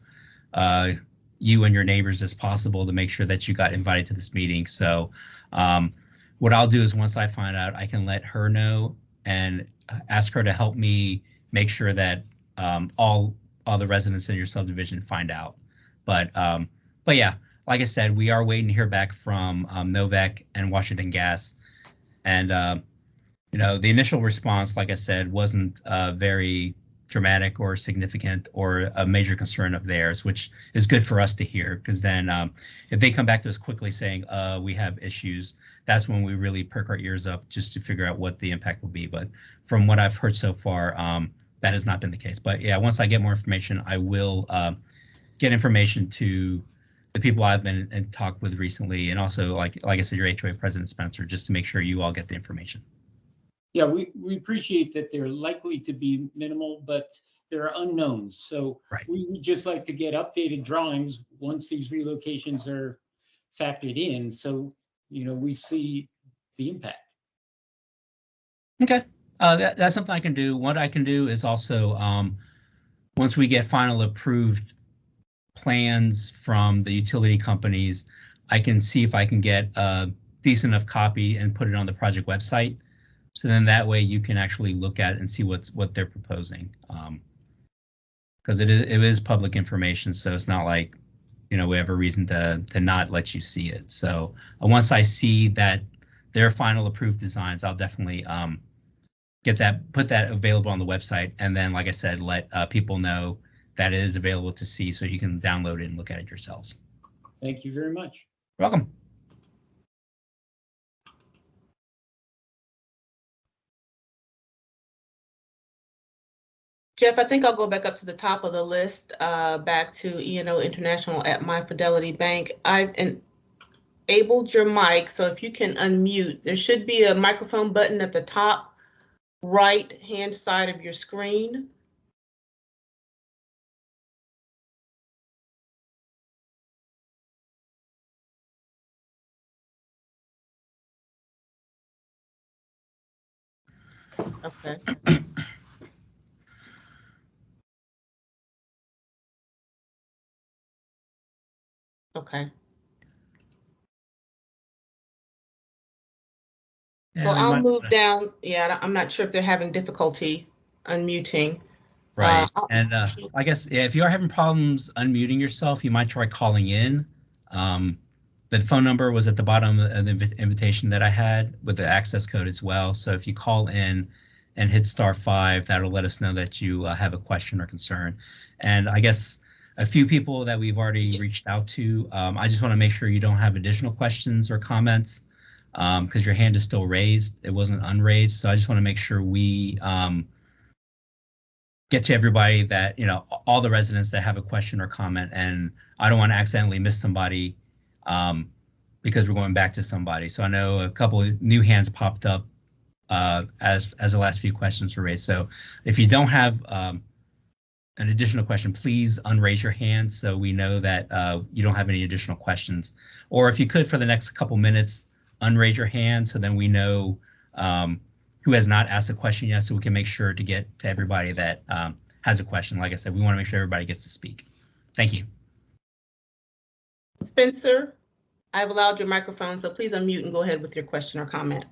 you and your neighbors as possible to make sure that you got invited to this meeting. So what I'll do is, once I find out, I can let her know and ask her to help me make sure that all the residents in your subdivision find out. But yeah, like I said, we are waiting to hear back from Novec and Washington Gas. And the initial response, like I said, wasn't very dramatic or significant or a major concern of theirs, which is good for us to hear, because then if they come back to us quickly saying we have issues, that's when we really perk our ears up just to figure out what the impact will be. But from what I've heard so far, that has not been the case. But yeah, once I get more information, I will get information to the people I've been in talk with recently, and also, like I said, your HOA president, Spencer, just to make sure you all get the information. Yeah, we appreciate that they're likely to be minimal, but there are unknowns. So right. We would just like to get updated drawings once these relocations are factored in, so we see the impact. Okay, that's something I can do. What I can do is also, once we get final approved plans from the utility companies, I can see if I can get a decent enough copy and put it on the project website. So then that way you can actually look at it and see what they're proposing. Because it is public information, so it's not like, we have a reason to not let you see it. So once I see that their final approved designs, I'll definitely put that available on the website, and then, like I said, let people know that it is available to see, so you can download it and look at it yourselves. Thank you very much. You're welcome. Jeff, I think I'll go back up to the top of the list, back to E&O International at My Fidelity Bank. I've enabled your mic, so if you can unmute, there should be a microphone button at the top right-hand side of your screen. Okay. Okay. So I'll move down. Yeah, I'm not sure if they're having difficulty unmuting. Right. And I guess, yeah, if you are having problems unmuting yourself, you might try calling in. The phone number was at the bottom of the invitation that I had with the access code as well. So if you call in and hit *5, that'll let us know that you have a question or concern. And I guess a few people that we've already reached out to, I just want to make sure you don't have additional questions or comments, because your hand is still raised. It wasn't unraised. So I just want to make sure we get to everybody that, all the residents that have a question or comment, and I don't want to accidentally miss somebody because we're going back to somebody. So I know a couple of new hands popped up as the last few questions were raised. So if you don't have an additional question, please unraise your hand so we know that you don't have any additional questions. Or if you could, for the next couple minutes, unraise your hand so then we know who has not asked a question yet, so we can make sure to get to everybody that has a question. Like I said, we want to make sure everybody gets to speak. Thank you. Spencer, I've allowed your microphone, so please unmute and go ahead with your question or comment.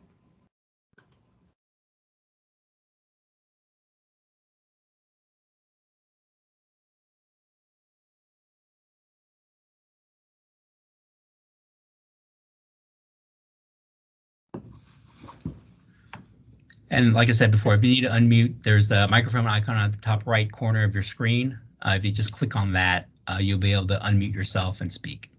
And like I said before, if you need to unmute, there's the microphone icon at the top right corner of your screen. If you just click on that, you'll be able to unmute yourself and speak.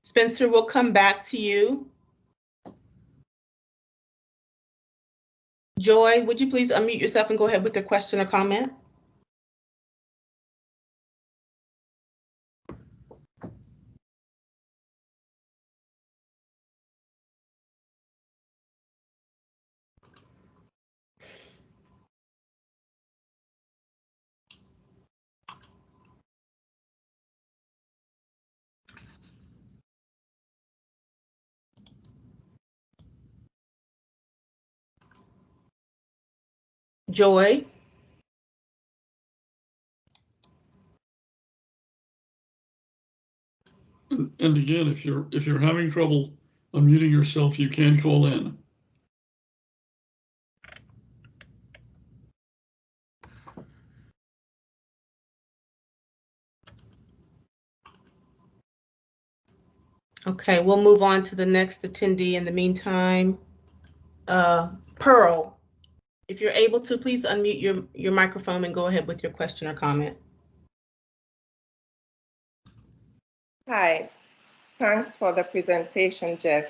Spencer, we'll come back to you. Joy, would you please unmute yourself and go ahead with your question or comment? Joy. And again, if you're having trouble unmuting yourself, you can call in. Okay, we'll move on to the next attendee in the meantime. Pearl, if you're able to, please unmute your microphone and go ahead with your question or comment. Hi, thanks for the presentation, Jeff.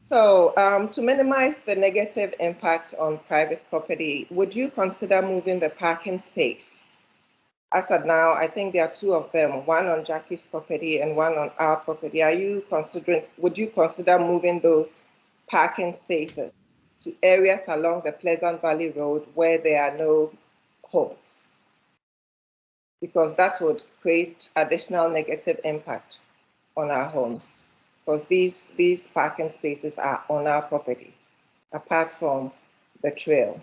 So to minimize the negative impact on private property, would you consider moving the parking space? As of now, I think there are two of them, one on Jackie's property and one on our property. Would you consider moving those parking spaces to areas along the Pleasant Valley Road where there are no homes? Because that would create additional negative impact on our homes, because these parking spaces are on our property, apart from the trail.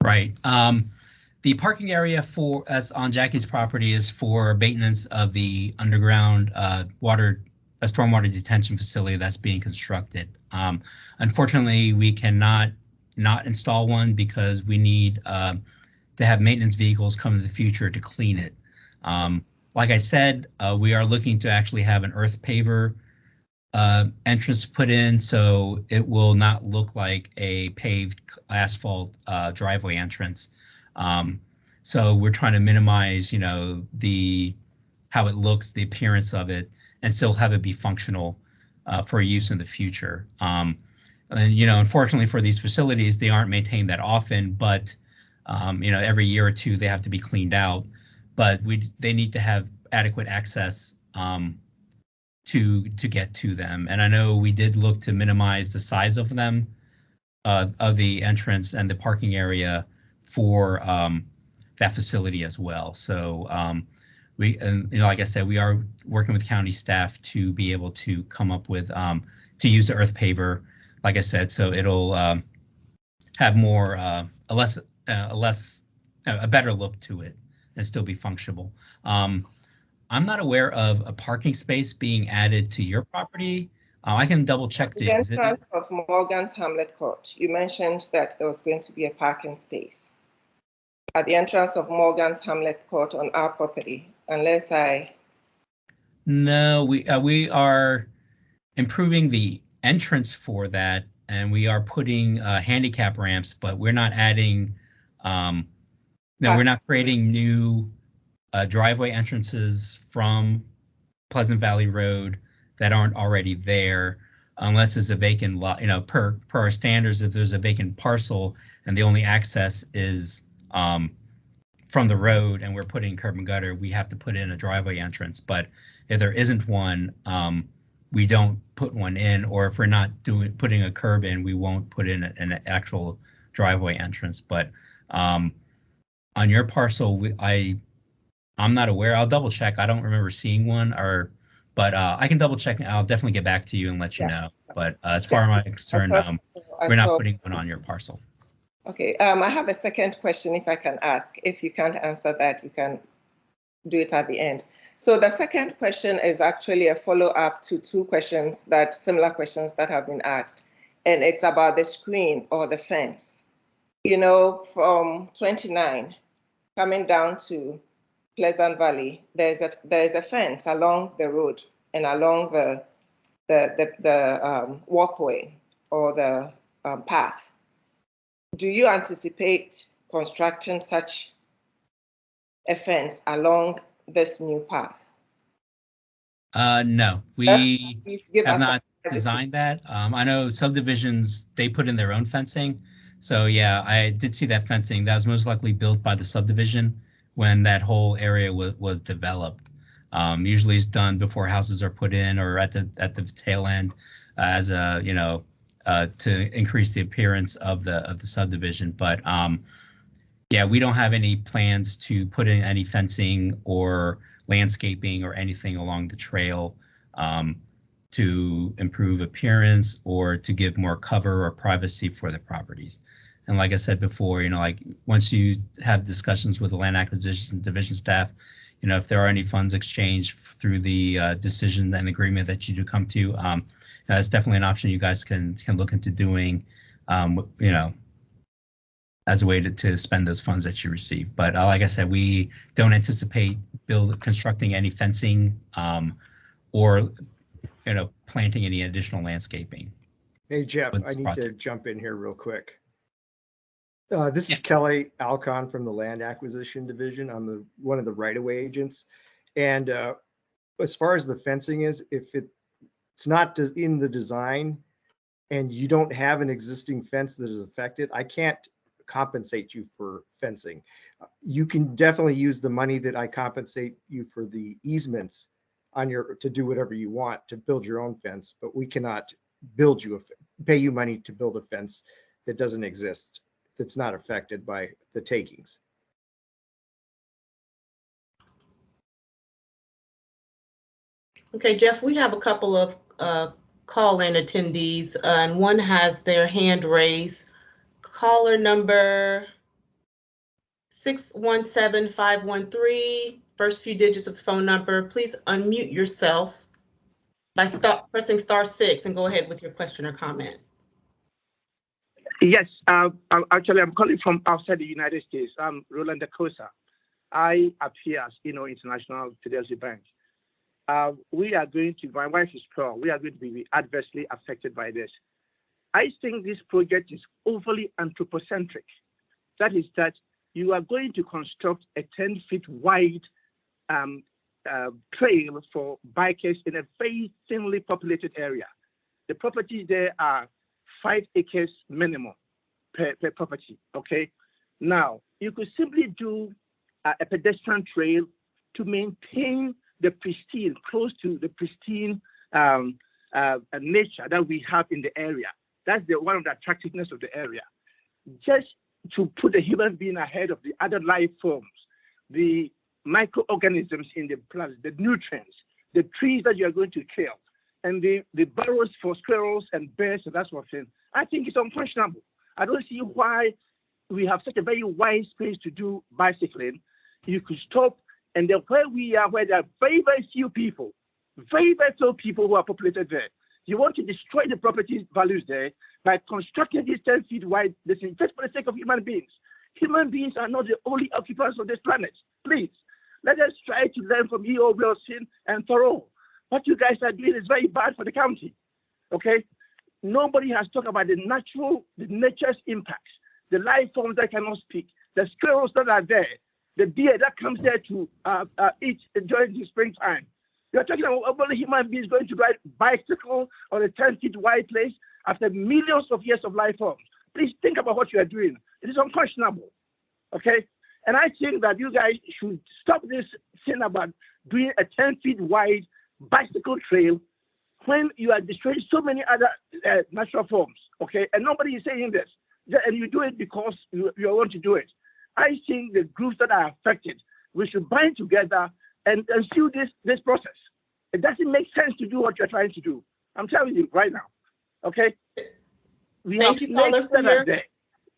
Right. The parking area on Jackie's property is for maintenance of the underground stormwater detention facility that's being constructed. Unfortunately, we cannot not install one because we need to have maintenance vehicles come in the future to clean it. Like I said, we are looking to actually have an earth paver entrance put in, so it will not look like a paved asphalt driveway entrance. So we're trying to minimize, how it looks, the appearance of it, and still have it be functional for use in the future. And unfortunately for these facilities, they aren't maintained that often, but every year or two they have to be cleaned out. But they need to have adequate access to get to them. And I know we did look to minimize the size of them, of the entrance and the parking area for that facility as well. So like I said, we are working with county staff to be able to come up with to use the earth paver, like I said, so it'll have more a better look to it and still be functional. I'm not aware of a parking space being added to your property. I can double check the exhibit. At the entrance of Morgan's Hamlet Court, you mentioned that there was going to be a parking space at the entrance of Morgan's Hamlet Court on our property, unless I... No, we are improving the entrance for that, and we are putting handicap ramps, but we're not adding, we're not creating new driveway entrances from Pleasant Valley Road that aren't already there. unless it's a vacant lot, per our standards, if there's a vacant parcel and the only access is from the road and we're putting curb and gutter, we have to put in a driveway entrance. But if there isn't one, we don't put one in, or if we're not putting a curb in, we won't put in an actual driveway entrance. But on your parcel, I'm not aware. I'll double check. I don't remember seeing one, but I can double check. I'll definitely get back to you and let you know. But as far as I'm concerned, we're not putting one on your parcel. Okay, I have a second question if I can ask. If you can't answer that, you can do it at the end. So the second question is actually a follow-up to similar questions that have been asked. And it's about the screen or the fence. From 29 coming down to Pleasant Valley, there's a fence along the road and along the walkway or the path. Do you anticipate constructing such a fence along this new path? No, we have not designed that. I know subdivisions, they put in their own fencing. So yeah, I did see that fencing. That was most likely built by the subdivision when that whole area was developed. Usually it's done before houses are put in or at the tail end as a, to increase the appearance of the subdivision. But yeah, we don't have any plans to put in any fencing or landscaping or anything along the trail to improve appearance or to give more cover or privacy for the properties. And like I said before, once you have discussions with the land acquisition division staff, if there are any funds exchanged through the decision and agreement that you do come to, that's definitely an option you guys can look into doing, as a way to spend those funds that you receive. But like I said, we don't anticipate constructing any fencing or planting any additional landscaping. Hey Jeff, I need to jump in here real quick. This is Kelly Alcon from the Land Acquisition Division. I'm one of the right-of-way agents. And as far as the fencing is, if it's not in the design and you don't have an existing fence that is affected, I can't compensate you for fencing. You can definitely use the money that I compensate you for the easements on to do whatever you want to build your own fence, but we cannot pay you money to build a fence that doesn't exist, that's not affected by the takings. Okay, Jeff, we have a couple of call-in attendees, and one has their hand raised. Caller number 617513, first few digits of the phone number. Please unmute yourself by pressing *6 and go ahead with your question or comment. Yes, actually, I'm calling from outside the United States. I'm Roland Dacosa. I appear as International Fidelity Bank. My wife is Pearl. We are going to be adversely affected by this. I think this project is overly anthropocentric. That is that you are going to construct a 10-feet wide trail for bikers in a very thinly populated area. The properties there are 5 acres minimum per property, okay? Now, you could simply do a pedestrian trail to maintain the pristine, close to the pristine nature that we have in the area. That's one of the attractiveness of the area. Just to put the human being ahead of the other life forms, the microorganisms in the plants, the nutrients, the trees that you are going to kill, and the burrows for squirrels and bears and that sort of thing, I think it's unconscionable. I don't see why we have such a very wide space to do bicycling. You could stop, and then where we are, where there are very, very few people, very, very few people who are populated there. You want to destroy the property values there by constructing these 10 feet wide, just for the sake of human beings. Human beings are not the only occupants of this planet. Please, let us try to learn from E.O. Wilson and Thoreau. What you guys are doing is very bad for the county, okay? Nobody has talked about the nature's impacts, the life forms that cannot speak, the squirrels that are there, the deer that comes there to eat during the springtime. You're talking about human beings going to ride bicycle on a 10 feet wide place after millions of years of life forms. Please think about what you are doing. It is unconscionable. Okay? And I think that you guys should stop this thing about doing a 10 feet wide bicycle trail when you are destroying so many other natural forms. Okay? And nobody is saying this. And you do it because you want to do it. I think the groups that are affected, we should bind together and sue this process. It doesn't make sense to do what you're trying to do. I'm telling you right now. Okay? Thank you, caller,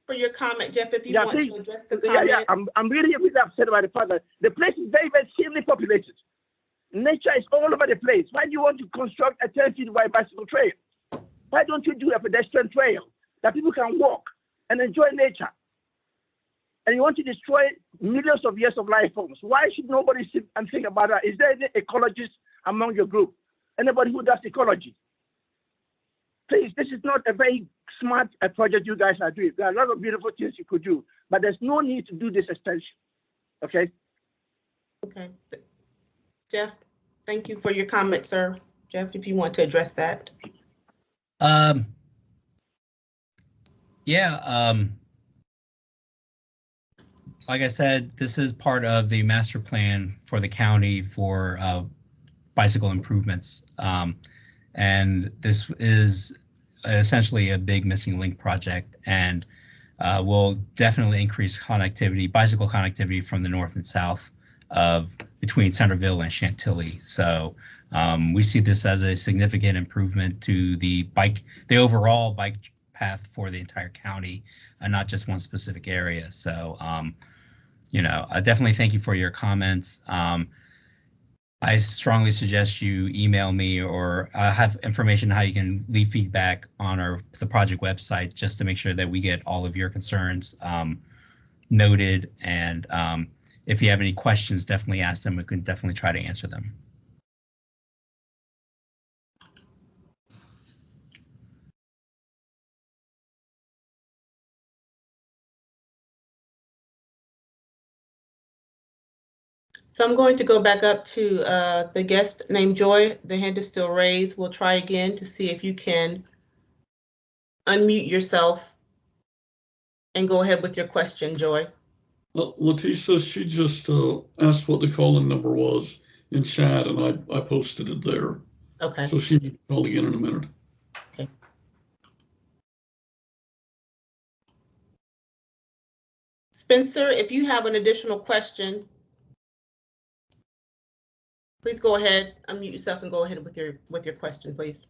for your comment, Jeff. If you want to address the comment. I'm really upset about the fact that the place is very, very thinly populated. Nature is all over the place. Why do you want to construct a 10 feet wide bicycle trail? Why don't you do a pedestrian trail that people can walk and enjoy nature? And you want to destroy millions of years of life forms. Why should nobody sit and think about that? Is there any ecologist among your group? Anybody who does ecology? Please, this is not a very smart project you guys are doing. There are a lot of beautiful things you could do, but there's no need to do this extension. Okay? Okay. Jeff, thank you for your comment, sir. Jeff, if you want to address that. Like I said, this is part of the master plan for the county for bicycle improvements. And this is essentially a big missing link project, and will definitely increase connectivity, bicycle connectivity from the north and south of between Centerville and Chantilly. So we see this as a significant improvement to the overall bike path for the entire county, and not just one specific area. So I definitely thank you for your comments. I strongly suggest you email me or have information how you can leave feedback on the project website, just to make sure that we get all of your concerns noted. And if you have any questions, definitely ask them. We can definitely try to answer them. So I'm going to go back up to the guest named Joy. The hand is still raised. We'll try again to see if you can unmute yourself and go ahead with your question, Joy. Leticia, she just asked what the call-in number was in chat, and I posted it there. Okay. So she can call again in a minute. Okay. Spencer, if you have an additional question, please go ahead, unmute yourself and go ahead with your question, please.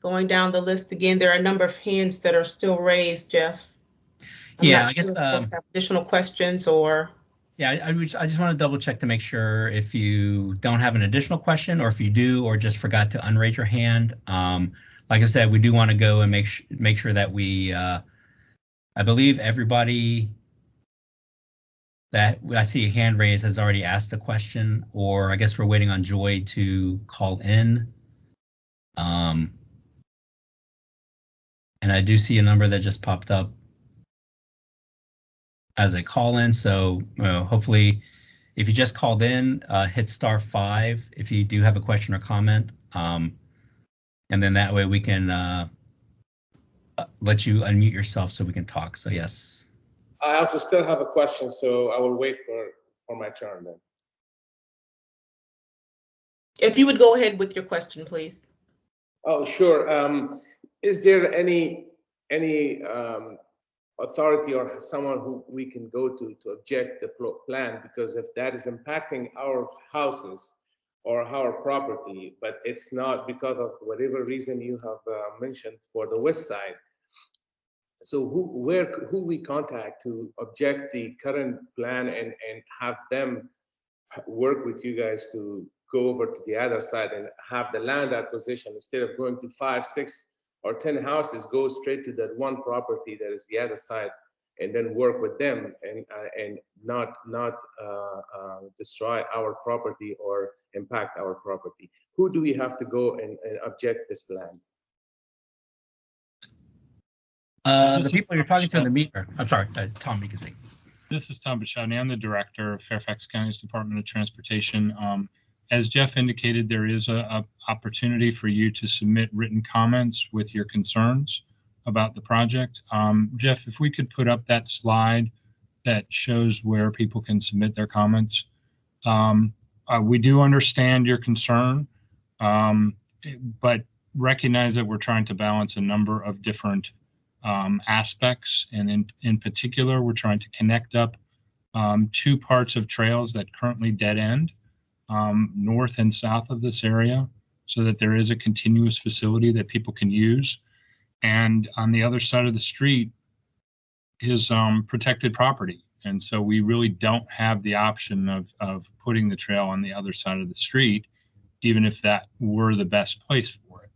Going down the list again, there are a number of hands that are still raised, Jeff. I guess have additional questions or. Yeah, I just want to double check to make sure if you don't have an additional question, or if you do, or just forgot to unraise your hand. Like I said, we do want to go and make sure that we, I believe everybody that I see a hand raised has already asked a question, or I guess we're waiting on Joy to call in. And I do see a number that just popped up as a call-in. So hopefully, if you just called in, hit *5 if you do have a question or comment. And then that way we can let you unmute yourself so we can talk. So yes. I also still have a question, so I will wait for my turn then. If you would go ahead with your question, please. Oh, sure. Is there any authority or someone who we can go to object the plan? Because if that is impacting our houses or our property, but it's not because of whatever reason you have mentioned for the west side. So who we contact to object the current plan and have them work with you guys to go over to the other side and have the land acquisition instead of going to 5, 6 or 10 houses go straight to that one property that is the other side, and then work with them and not destroy our property or impact our property? Who do we have to go and object this plan? The people you're talking to in the meter. I'm sorry, Tom, you can take. This is Tom Bashani. I'm the director of Fairfax County's Department of Transportation. As Jeff indicated, there is a opportunity for you to submit written comments with your concerns about the project. Jeff, if we could put up that slide that shows where people can submit their comments. We do understand your concern, but recognize that we're trying to balance a number of different aspects. And in particular, we're trying to connect up two parts of trails that currently dead end north and south of this area, so that there is a continuous facility that people can use. And on the other side of the street is protected property. And so we really don't have the option of putting the trail on the other side of the street, even if that were the best place for it.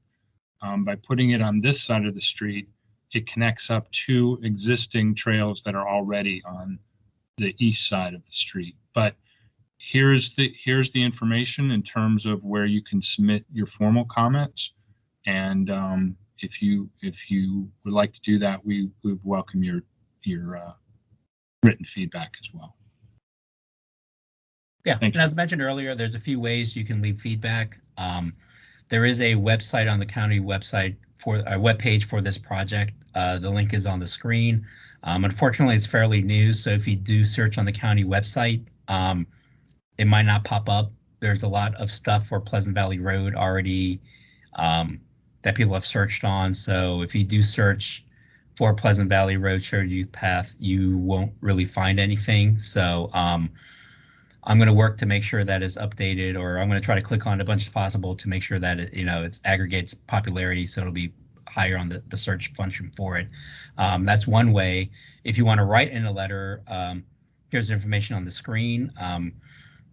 By putting it on this side of the street, it connects up two existing trails that are already on the east side of the street. But here's the information in terms of where you can submit your formal comments. And if you would like to do that, we would welcome your written feedback as well. Yeah, and as mentioned earlier, there's a few ways you can leave feedback. There is a website on the county website for a webpage for this project. The link is on the screen. Unfortunately, it's fairly new, so if you do search on the county website, it might not pop up. There's a lot of stuff for Pleasant Valley Road already that people have searched on. So if you do search for Pleasant Valley Road Shared Youth Path, you won't really find anything. So I'm going to work to make sure that is updated, or I'm going to try to click on a bunch as possible to make sure that it aggregates popularity, so it'll be higher on the search function for it. That's one way. If you want to write in a letter, here's the information on the screen.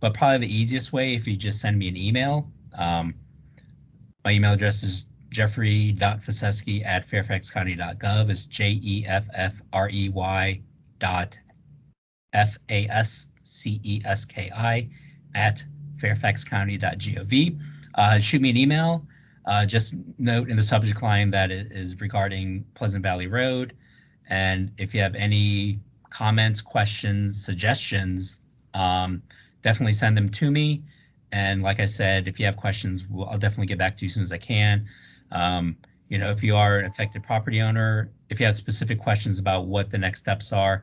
But probably the easiest way, if you just send me an email. My email address is jeffrey.faseski@fairfaxcounty.gov. It's jeffrey.faseski@fairfaxcounty.gov. Shoot me an email. Just note in the subject line that it is regarding Pleasant Valley Road. And if you have any comments, questions, suggestions, definitely send them to me. And like I said, if you have questions, I'll definitely get back to you as soon as I can. If you are an affected property owner, if you have specific questions about what the next steps are,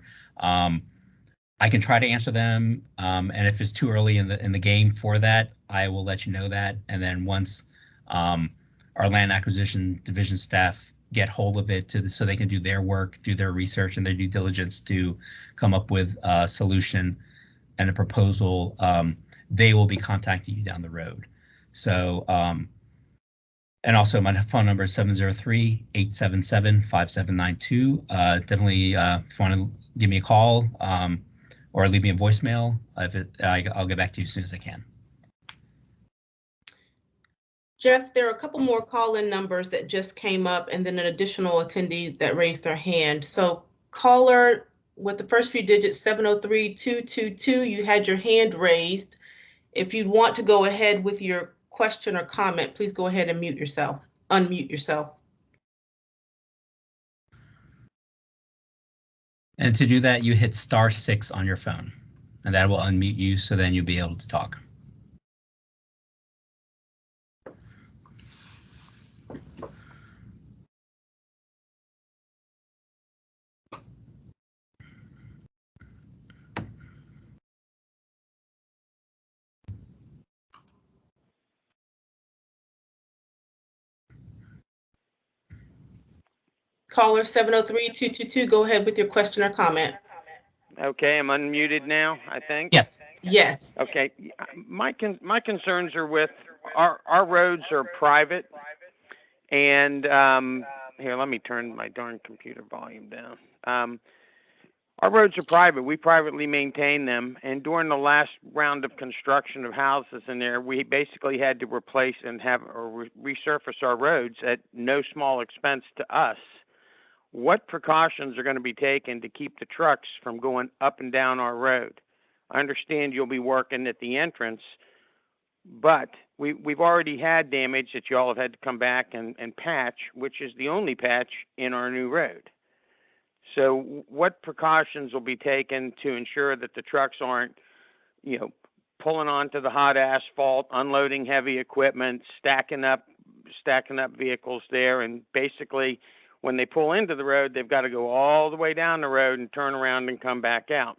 I can try to answer them. And if it's too early in the game for that, I will let you know that. And then once our land acquisition division staff get hold of it so they can do their work, do their research and their due diligence to come up with a solution and a proposal, they will be contacting you down the road. So, and also my phone number is 703-877-5792. Definitely, if you want to give me a call or leave me a voicemail, I'll get back to you as soon as I can. Jeff, there are a couple more call-in numbers that just came up and then an additional attendee that raised their hand. So caller with the first few digits, 703-222, you had your hand raised. If you'd want to go ahead with your question or comment, please go ahead and unmute yourself. And to do that, you hit *6 on your phone, and that will unmute you, so then you'll be able to talk. Caller 703-222, go ahead with your question or comment. Okay, I'm unmuted now, I think. Yes. Yes. Okay, my concerns are with our roads are private, and here, let me turn my darn computer volume down. Our roads are private. We privately maintain them. And during the last round of construction of houses in there, we basically had to replace and have or resurface our roads at no small expense to us. What precautions are going to be taken to keep the trucks from going up and down our road? I understand you'll be working at the entrance, but we've already had damage that y'all have had to come back and patch, which is the only patch in our new road. So what precautions will be taken to ensure that the trucks aren't, pulling onto the hot asphalt, unloading heavy equipment, stacking up vehicles there, and basically when they pull into the road, they've got to go all the way down the road and turn around and come back out.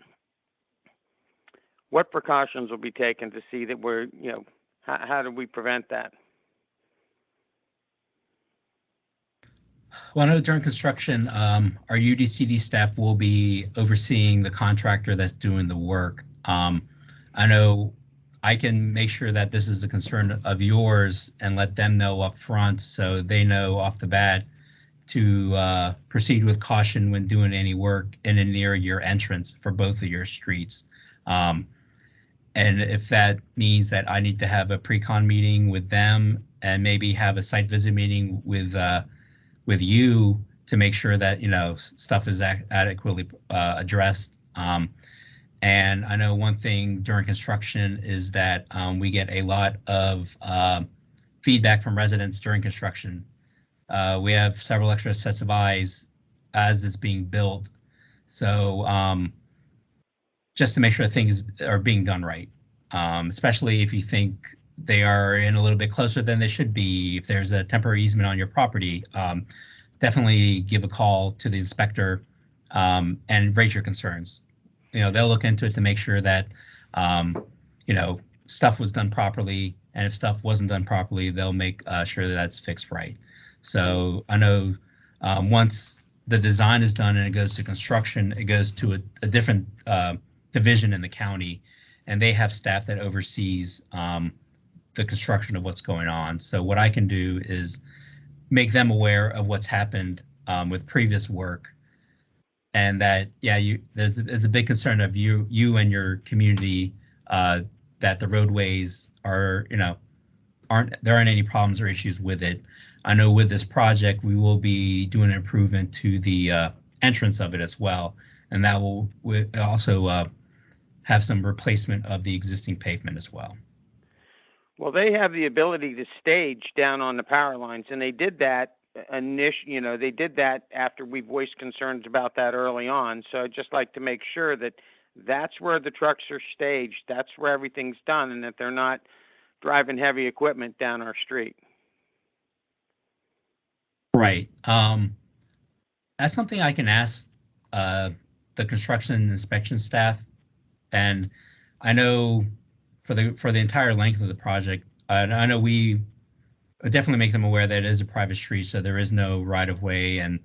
What precautions will be taken to see that we're, how do we prevent that? Well, I know during construction, our UDCD staff will be overseeing the contractor that's doing the work. I know I can make sure that this is a concern of yours and let them know up front so they know off the bat to proceed with caution when doing any work in and near your entrance for both of your streets. And if that means that I need to have a pre-con meeting with them and maybe have a site visit meeting with you to make sure that stuff is adequately addressed. And I know one thing during construction is that we get a lot of feedback from residents during construction. We have several extra sets of eyes as it's being built. So just to make sure things are being done right, especially if you think they are in a little bit closer than they should be. If there's a temporary easement on your property, definitely give a call to the inspector and raise your concerns. They'll look into it to make sure that, stuff was done properly. And if stuff wasn't done properly, they'll make sure that that's fixed right. So I know once the design is done and it goes to construction, it goes to a different division in the county, and they have staff that oversees the construction of what's going on. So what I can do is make them aware of what's happened with previous work, and that there's a big concern of you and your community that the roadways are there aren't any problems or issues with it. I know with this project we will be doing an improvement to the entrance of it as well, and that will also have some replacement of the existing pavement as well. Well, they have the ability to stage down on the power lines, and they did that they did that after we voiced concerns about that early on. So I'd just like to make sure that that's where the trucks are staged, that's where everything's done, and that they're not driving heavy equipment down our street. Right. That's something I can ask the construction and inspection staff, and I know for the entire length of the project, I know we definitely make them aware that it is a private street, so there is no right of way. And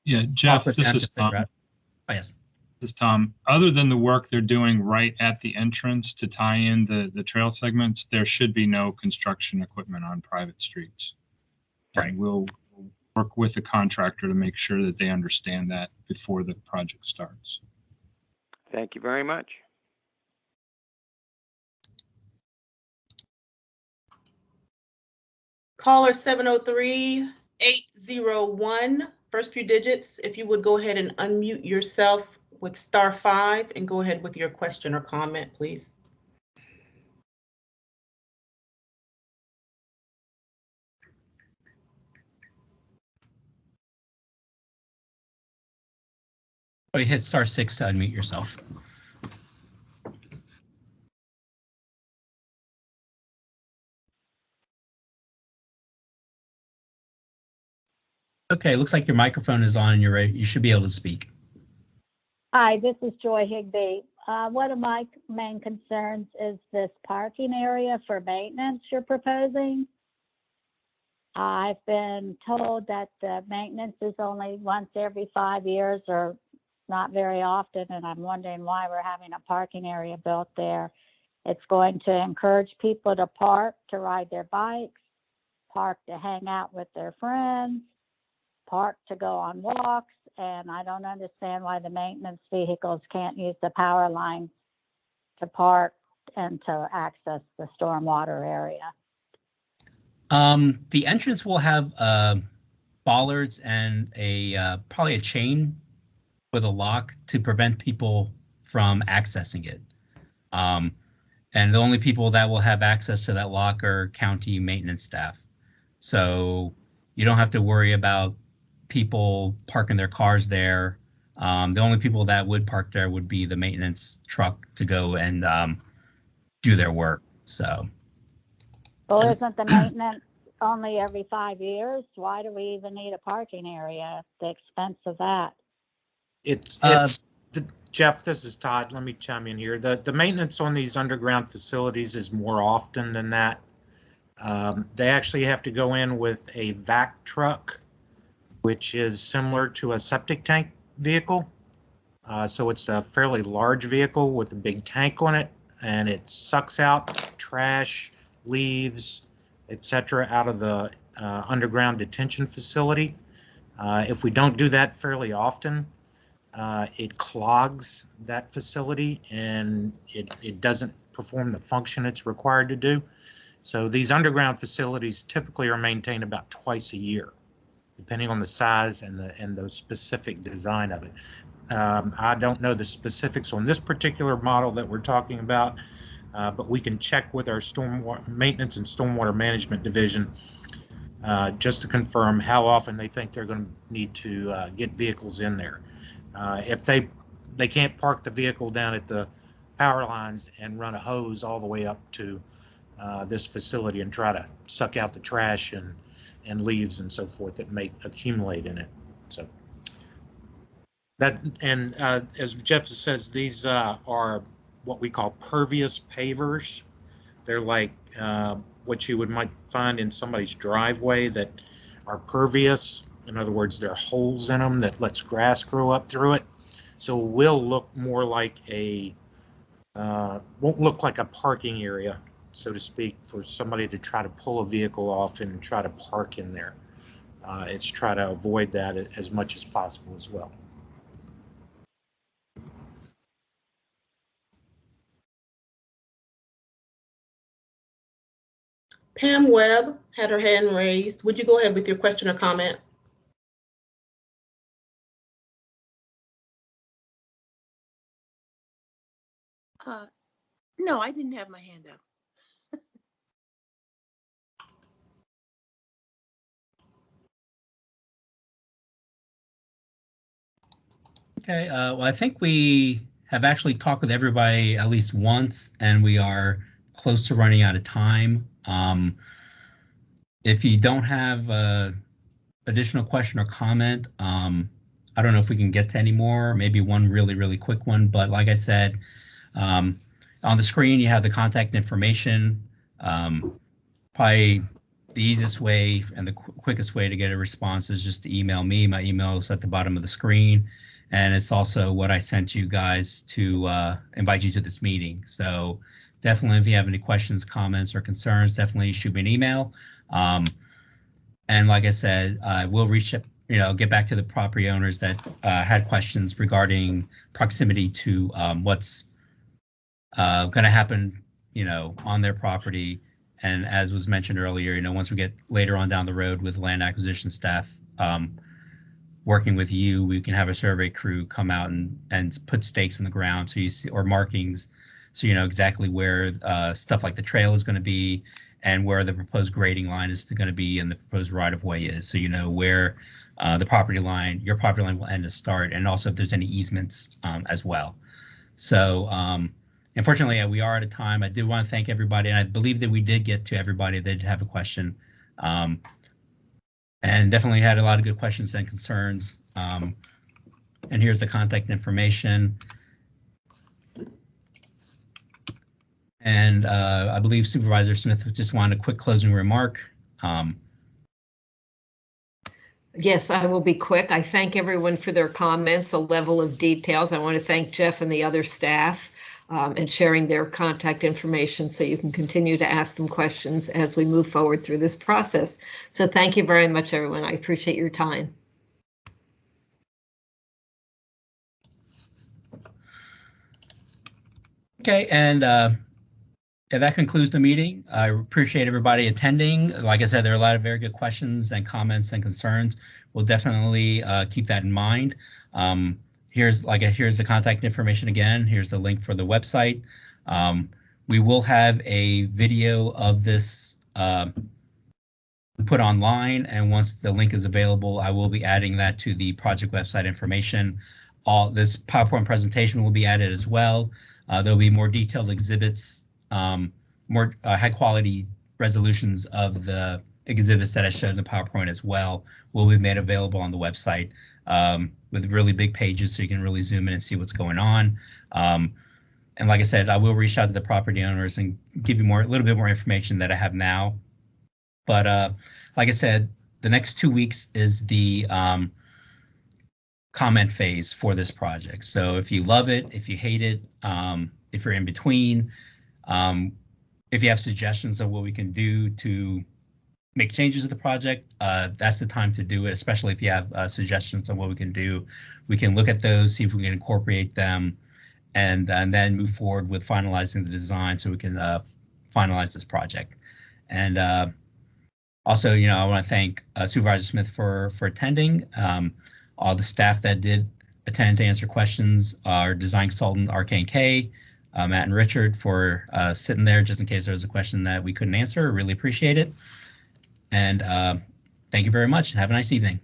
yeah, Jeff, this is Tom. Oh, yes. This is Tom. Other than the work they're doing right at the entrance to tie in the trail segments, there should be no construction equipment on private streets. Right. And we'll work with the contractor to make sure that they understand that before the project starts. Thank you very much. Caller 703-801, first few digits, if you would go ahead and unmute yourself with *5 and go ahead with your question or comment, please. Oh, you hit *6 to unmute yourself. Okay, looks like your microphone is on and you're ready. You should be able to speak. Hi, this is Joy Higby. One of my main concerns is this parking area for maintenance you're proposing. I've been told that the maintenance is only once every 5 years or not very often, and I'm wondering why we're having a parking area built there. It's going to encourage people to park, to ride their bikes, park to hang out with their friends, park to go on walks, and I don't understand why the maintenance vehicles can't use the power line to park and to access the stormwater area. The entrance will have bollards and probably a chain with a lock to prevent people from accessing it. And the only people that will have access to that lock are county maintenance staff. So you don't have to worry about people parking their cars there. The only people that would park there would be the maintenance truck to go and do their work. So. Well, isn't the maintenance only every 5 years? Why do we even need a parking area at the expense of that? Jeff, this is Todd. Let me chime in here. The maintenance on these underground facilities is more often than that. They actually have to go in with a vac truck, which is similar to a septic tank vehicle. So it's a fairly large vehicle with a big tank on it, and it sucks out trash, leaves, etc. out of the underground detention facility. If we don't do that fairly often, it clogs that facility and it doesn't perform the function it's required to do. So these underground facilities typically are maintained about twice a year, depending on the size and the specific design of it. I don't know the specifics on this particular model that we're talking about, but we can check with our stormwater maintenance and stormwater management division just to confirm how often they think they're going to need to get vehicles in there. If they can't park the vehicle down at the power lines and run a hose all the way up to this facility and try to suck out the trash and leaves and so forth that may accumulate in it. So that, and as Jeff says, these are what we call pervious pavers. They're like what you might find in somebody's driveway that are pervious. In other words, there are holes in them that lets grass grow up through it. So it will look more like won't look like a parking area, so to speak, for somebody to try to pull a vehicle off and try to park in there. It's try to avoid that as much as possible as well. Pam Webb had her hand raised. Would you go ahead with your question or comment? No, I didn't have my hand up. Okay, well, I think we have actually talked with everybody at least once, and we are close to running out of time. If you don't have additional question or comment, I don't know if we can get to any more, maybe one really quick one, but like I said, on the screen you have the contact information. Probably the easiest way and the quickest way to get a response is just to email me. My email is at the bottom of the screen, and it's also what I sent you guys to invite you to this meeting. So definitely, if you have any questions, comments, or concerns, definitely shoot me an email. And like I said, I will get back to the property owners that had questions regarding proximity to what's going to happen, on their property. And as was mentioned earlier, once we get later on down the road with land acquisition staff working with you, we can have a survey crew come out and put stakes in the ground so you see, or markings, so you know exactly where stuff like the trail is going to be and where the proposed grading line is going to be and the proposed right-of-way is, so you know where your property line will end and start, and also if there's any easements as well. So unfortunately, we are out of time. I did want to thank everybody, and I believe that we did get to everybody that did have a question. And definitely had a lot of good questions and concerns. And here's the contact information. And I believe Supervisor Smith just wanted a quick closing remark. Yes, I will be quick. I thank everyone for their comments, the level of details. I want to thank Jeff and the other staff and sharing their contact information so you can continue to ask them questions as we move forward through this process. So thank you very much, everyone. I appreciate your time. Okay, and that concludes the meeting. I appreciate everybody attending. Like I said, there are a lot of very good questions and comments and concerns. We'll definitely keep that in mind. Here's the contact information again. Here's the link for the website. We will have a video of this put online, and once the link is available, I will be adding that to the project website information. All this PowerPoint presentation will be added as well. There'll be more detailed exhibits, more high quality resolutions of the exhibits that I showed in the PowerPoint as well will be made available on the website with really big pages so you can really zoom in and see what's going on. And like I said, I will reach out to the property owners and give you a little bit more information that I have now. But like I said, the next 2 weeks is the comment phase for this project. So if you love it, if you hate it, if you're in between, if you have suggestions of what we can do to make changes to the project, that's the time to do it, especially if you have suggestions on what we can do. We can look at those, see if we can incorporate them, and then move forward with finalizing the design so we can finalize this project. And also, I want to thank Supervisor Smith for attending, all the staff that did attend to answer questions, our design consultant, RK&K, Matt and Richard for sitting there just in case there was a question that we couldn't answer. Really appreciate it. And thank you very much and have a nice evening.